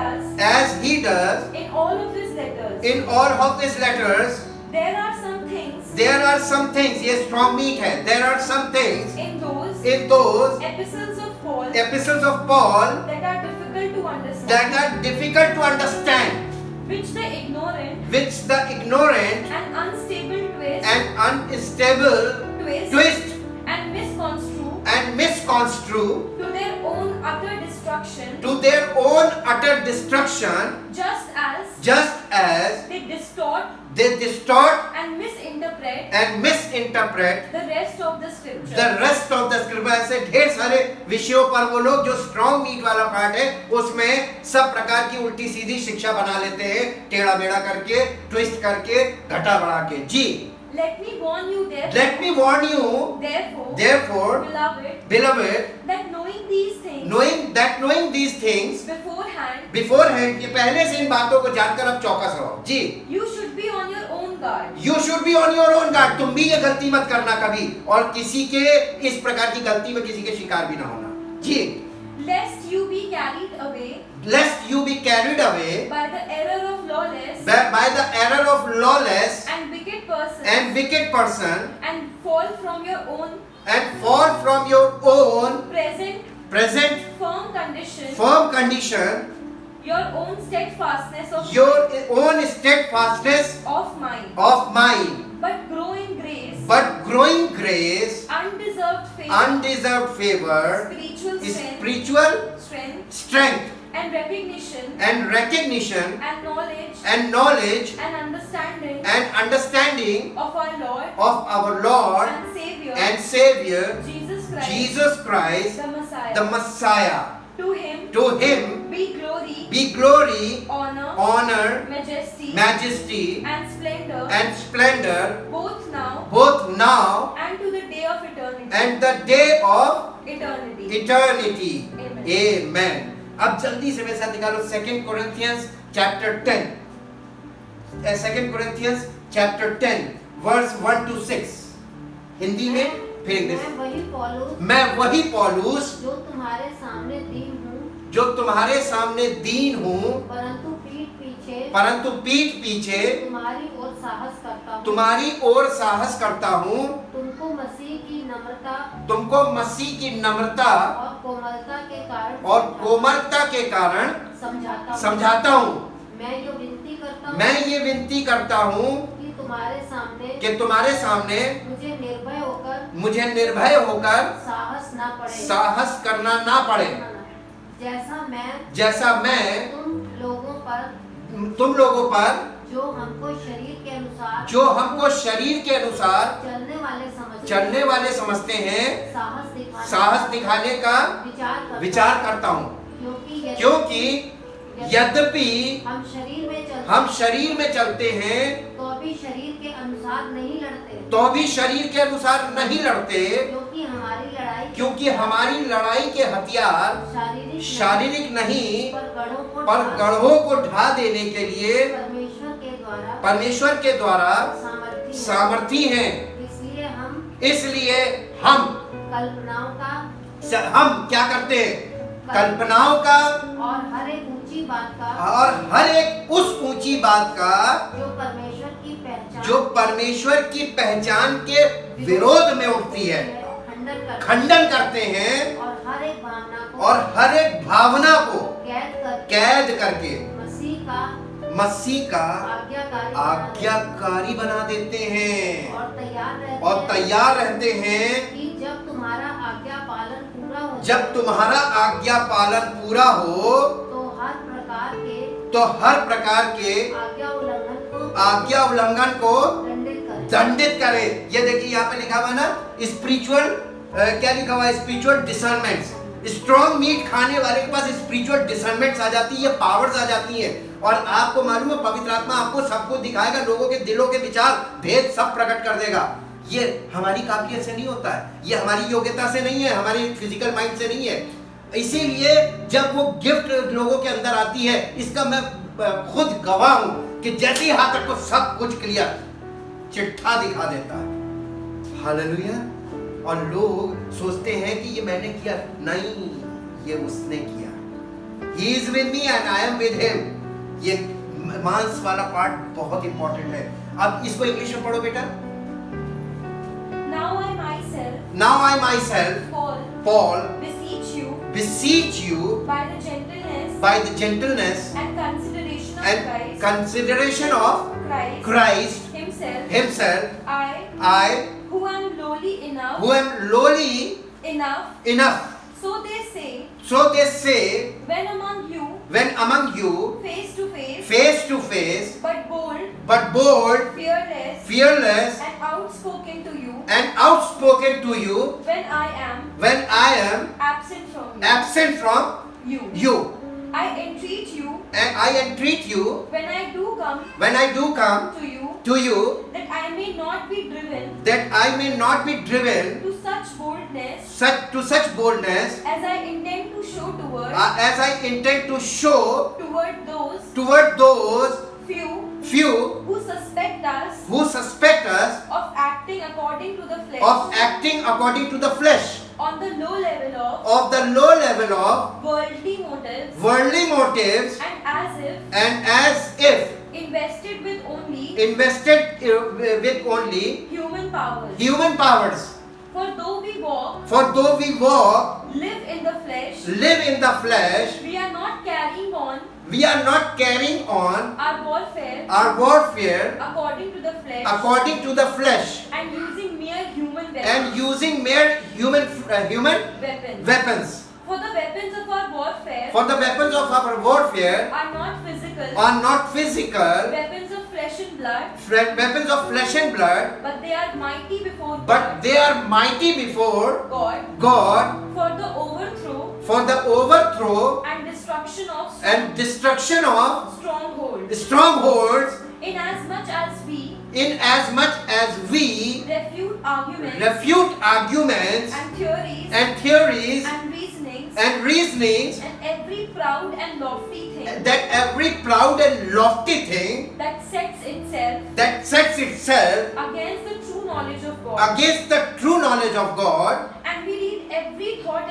Speaker 3: does in all of his letters. There are some things, ये strong meat है, there are some things
Speaker 4: in those
Speaker 3: epistles
Speaker 4: of Paul
Speaker 3: that are difficult to understand, which the ignorant and unstable twist
Speaker 4: and misconstrue
Speaker 3: to their own utter destruction, just as they distort
Speaker 4: and misinterpret
Speaker 3: the rest of the scripture.
Speaker 4: ऐसे ढेर सारे विषयों पर वो लोग जो strong meet वाला part है उसमें सब प्रकार की उल्टी सीधी शिक्षा बना लेते हैं, टेढ़ा मेढ़ा करके, ट्विस्ट करके, घटा बढ़ा के जी।
Speaker 3: Let me warn you
Speaker 4: therefore, beloved,
Speaker 3: that knowing these things
Speaker 4: beforehand, ये पहले से इन बातों को जानकर आप चौकस रहो जी।
Speaker 3: you should be on your own guard.
Speaker 4: तुम भी ये गलती मत करना कभी, और किसी के इस प्रकार की गलती में किसी के शिकार भी ना होना जी।
Speaker 3: Lest you be carried away by the error of lawless
Speaker 4: and wicked person
Speaker 3: and fall from
Speaker 4: your own
Speaker 3: present firm condition, your own steadfastness of mind, but grow in grace, undeserved favor,
Speaker 4: undeserved favor,
Speaker 3: spiritual
Speaker 4: spiritual
Speaker 3: strength
Speaker 2: strength
Speaker 3: and recognition
Speaker 2: and recognition
Speaker 3: and knowledge
Speaker 2: and knowledge
Speaker 3: and understanding
Speaker 2: and understanding
Speaker 3: of our Lord
Speaker 2: of our Lord
Speaker 3: and Savior,
Speaker 2: and Savior
Speaker 3: Jesus Christ,
Speaker 2: Jesus Christ,
Speaker 3: the Messiah.
Speaker 2: the Messiah.
Speaker 3: To him
Speaker 2: be
Speaker 3: glory,
Speaker 2: glory,
Speaker 3: honor,
Speaker 2: honor,
Speaker 3: majesty,
Speaker 2: majesty,
Speaker 3: and splendor,
Speaker 2: and splendor,
Speaker 3: both
Speaker 2: now
Speaker 3: and to the day of eternity.
Speaker 2: and the day of
Speaker 3: Eternity.
Speaker 2: eternity.
Speaker 3: Amen.
Speaker 2: Amen. अब जल्दी से मेरे साथ निकालो 2 Corinthians chapter 10. 2 Corinthians chapter 10 verse 1 to 6. Hindi में फिर English. मैं वही पौलुस
Speaker 4: जो तुम्हारे सामने दीन हूँ,
Speaker 2: परंतु पीठ पीछे
Speaker 4: तुम्हारी ओर साहस करता हूँ,
Speaker 2: तुमको मसीह की नम्रता
Speaker 4: और
Speaker 2: कोमलता के कारण समझाता हूँ.
Speaker 4: मैं ये विनती करता हूँ कि
Speaker 2: तुम्हारे सामने मुझे निर्भय होकर साहस करना ना पड़े. जैसा मैं तुम लोगों पर
Speaker 4: जो हमको शरीर के अनुसार
Speaker 2: चलने वाले समझते हैं साहस दिखाने का विचार करता हूँ. क्योंकि यद्यपि हम शरीर में चलते हैं
Speaker 4: तो भी शरीर के
Speaker 2: अनुसार नहीं लड़ते, क्योंकि हमारी लड़ाई के हथियार शारीरिक नहीं पर गढ़ों को ढा देने के लिए परमेश्वर के द्वारा सामर्थी हैं. इसलिए हम क्या करते हैं? कल्पनाओं का और हर एक उस ऊंची बात का जो परमेश्वर की पहचान के विरोध में उठती है खंडन करते हैं, और हर एक भावना को कैद करके मसीह का आज्ञाकारी बना देते हैं और तैयार रहते हैं
Speaker 4: कि जब तुम्हारा
Speaker 2: आज्ञा पालन पूरा हो तो हर प्रकार के आज्ञा उल्लंघन को दंडित करे. ये देखिए यहाँ पे लिखा हुआ है ना, स्पिरिचुअल क्या लिखा हुआ है? स्पिरिचुअल डिसर्नमेंट्स. स्ट्रॉन्ग मीट खाने वाले के पास स्पिरिचुअल डिसर्नमेंट्स आ जाती है, पावर्स आ जाती है. और आपको मालूम है पवित्र आत्मा आपको सब कुछ दिखाएगा, लोगों के दिलों के विचार भेद सब प्रकट कर देगा. ये हमारी काबिलियत से नहीं होता है, ये हमारी योग्यता से नहीं है, हमारी फिजिकल माइंड से नहीं है. इसीलिए जब वो गिफ्ट लोगों के अंदर आती है, इसका मैं खुद गवाह हूं कि जैसे ही हाथ को सब कुछ क्लियर चिट्ठा दिखा देता है. हालेलुया. और लोग सोचते हैं कि ये मैंने किया, नहीं, ये उसने किया. He is with me and I am with him. ये मांस वाला पार्ट बहुत इंपॉर्टेंट है. अब इसको इंग्लिश में पढ़ो बेटा.
Speaker 3: Now I myself,
Speaker 2: Paul,
Speaker 3: beseech you
Speaker 2: by the gentleness
Speaker 3: and
Speaker 2: consideration of Christ himself, I
Speaker 3: who am lowly
Speaker 2: enough.
Speaker 3: So they say, when among you, face to face, but bold, fearless, and outspoken to you, when I am absent from you. I entreat you, when I do come to you, that I may not be driven to such boldness as I intend to show
Speaker 2: toward those few
Speaker 3: who suspect us
Speaker 2: of acting according to the flesh,
Speaker 3: on the low level of
Speaker 2: worldly motives, and as if
Speaker 3: invested with only
Speaker 2: human powers.
Speaker 3: For though we walk, live in the flesh, we are not carrying on our warfare according to the flesh, and using mere human
Speaker 2: and using mere human weapons.
Speaker 3: For the weapons of our warfare
Speaker 2: For the weapons of our warfare
Speaker 3: are not physical, weapons of flesh and blood,
Speaker 2: weapons of flesh and blood,
Speaker 3: but they are mighty before
Speaker 2: but
Speaker 3: God,
Speaker 2: they are mighty before God
Speaker 3: for the overthrow
Speaker 2: and
Speaker 3: destruction of
Speaker 2: strongholds,
Speaker 3: inasmuch as we refute arguments
Speaker 2: and theories
Speaker 3: and reasonings
Speaker 2: and
Speaker 3: every proud and lofty thing
Speaker 2: that every proud and lofty thing
Speaker 3: that sets itself against the true knowledge of God, and we need every thought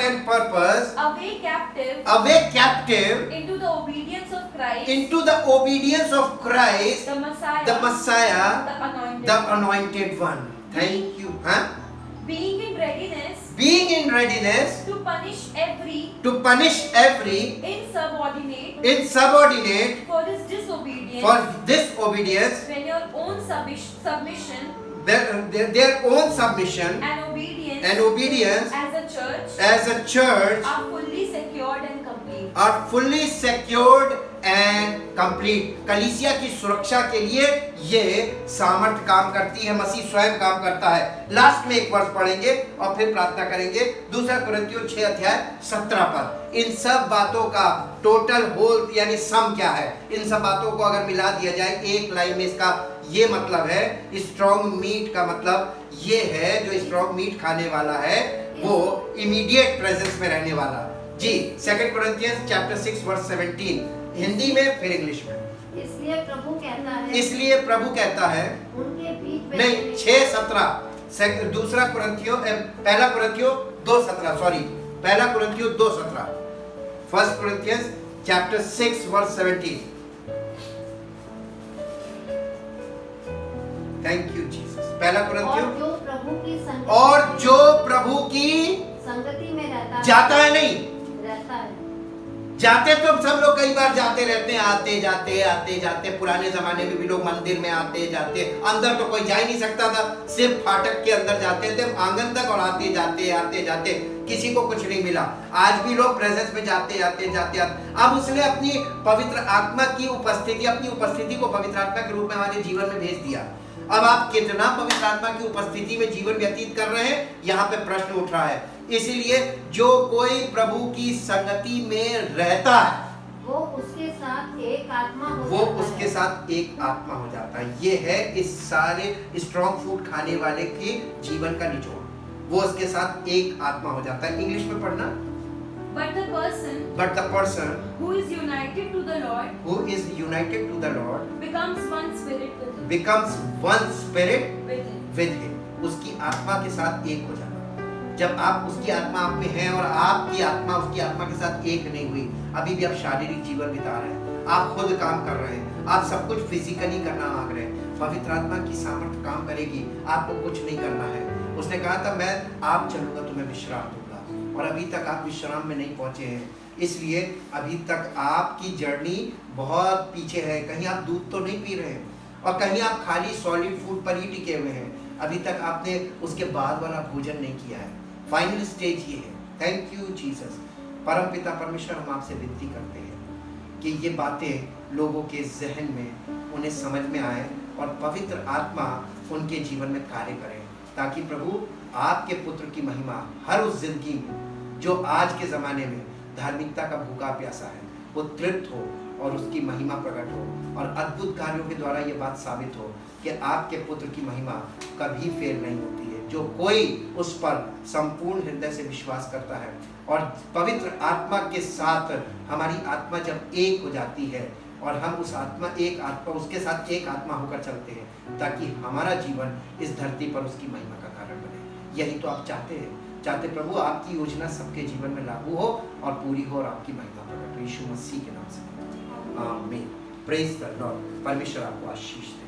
Speaker 3: and purpose away captive into the obedience of Christ,
Speaker 2: the Messiah,
Speaker 3: the
Speaker 2: the anointed one. Thank you.
Speaker 3: being in readiness
Speaker 2: To punish every insubordinate
Speaker 3: for disobedience
Speaker 2: when your own submission
Speaker 4: their own submission
Speaker 3: and obedience
Speaker 4: as a church
Speaker 3: are fully secured and complete.
Speaker 4: कलीसिया की सुरक्षा के लिए ये सामर्थ काम करती है, मसीह स्वयं काम करता है। लास्ट में एक वर्ष पढ़ेंगे और फिर प्रार्थना करेंगे। 2 कुरिन्थियों 6 अध्याय 17 पर इन सब बातों का टोटल होल यानी सम क्या है, इन सब बातों को अगर मिला दिया जाए एक लाइन में, इसका ये मतलब है स्ट्रॉन्ग मीट का मतलब ये है जो स्ट्रॉन्ग मीट खाने वाला है वो इमीडिएट प्रेजेंस में रहने वाला। जी 2 कोरिन्थियंस चैप्टर 6 वर्स 17 हिंदी में फिर इंग्लिश में।
Speaker 5: इसलिए प्रभु कहता है उनके बीच में
Speaker 4: नहीं 6:17 2 कुरिन्थियों 1 कुरिन्थियों 2:17 sorry 1 कुरिन्थियों 2:17 1 Corinthians chapter 6 verse 17। Thank you Jesus. 1 कुरिन्थियों और जो प्रभु की
Speaker 5: संगति में रहता
Speaker 4: जाता है नहीं
Speaker 5: रहता है।
Speaker 4: जाते तो सब लोग कई बार जाते रहते हैं, आते जाते। पुराने जमाने में भी लोग मंदिर में आते जाते, अंदर तो कोई जा ही नहीं सकता था, सिर्फ फाटक के अंदर जाते थे आंगन तक और आते जाते किसी को कुछ नहीं मिला। आज भी लोग प्रेजेंस में जाते आते। अब उसने अपनी पवित्र आत्मा की उपस्थिति को पवित्र आत्मा के रूप में हमारे जीवन में भेज दिया। अब आप कितना पवित्र आत्मा की उपस्थिति में जीवन व्यतीत कर रहे हैं, यहाँ पे प्रश्न उठ रहा है। इसलिए जो कोई प्रभु की संगति में रहता है
Speaker 5: वो उसके साथ एक आत्मा हो जाता है। ये है इस सारे स्ट्रॉन्ग फूड खाने वाले के जीवन का निचोड़, वो उसके साथ एक आत्मा हो जाता है। इंग्लिश में पढ़ना।
Speaker 3: But the person who is united to the Lord becomes one spirit
Speaker 4: with him। उसकी आत्मा के साथ एक हो जाना। जब आप उसकी आत्मा आप में है और आपकी आत्मा उसकी आत्मा के साथ एक नहीं हुई, अभी भी आप शारीरिक जीवन बिता रहे हैं, आप खुद काम कर रहे हैं, आप सब कुछ फिजिकली करना मांग रहे हैं, पवित्र आत्मा की सामर्थ्य काम करेगी, आपको कुछ नहीं करना है। उसने कहा था मैं आप चलूंगा तुम्हें विश्राम दूंगा, और अभी तक आप विश्राम में नहीं पहुंचे हैं, इसलिए अभी तक आपकी जर्नी बहुत पीछे है। कहीं आप दूध तो नहीं पी रहे हैं और कहीं आप खाली सॉलिड फूड पर ही टिके हुए हैं, अभी तक आपने उसके बाद वाला भोजन नहीं किया है। फाइनल स्टेज ये है। Thank you Jesus. परम पिता परमेश्वर, हम आपसे विनती करते हैं कि ये बातें लोगों के जहन में उन्हें समझ में आए और पवित्र आत्मा उनके जीवन में कार्य करे, ताकि प्रभु आपके पुत्र की महिमा हर उस जिंदगी में जो आज के ज़माने में धार्मिकता का भूखा प्यासा है वो तृप्त हो और उसकी महिमा प्रकट हो, और अद्भुत कार्यों के द्वारा ये बात साबित हो कि आपके पुत्र की महिमा कभी फेल नहीं होती है। जो कोई उस पर संपूर्ण हृदय से विश्वास करता है और पवित्र आत्मा के साथ हमारी आत्मा जब एक हो जाती है और हम उसके साथ एक आत्मा होकर चलते हैं, ताकि हमारा जीवन इस धरती पर उसकी महिमा का कारण बने। यही तो आप चाहते प्रभु आपकी योजना सबके जीवन में लागू हो और पूरी हो और आपकी महिमा प्रकट हो। यीशु मसीह के नाम से आमीन। Praise the Lord. परमेश्वर आपको आशीष दे।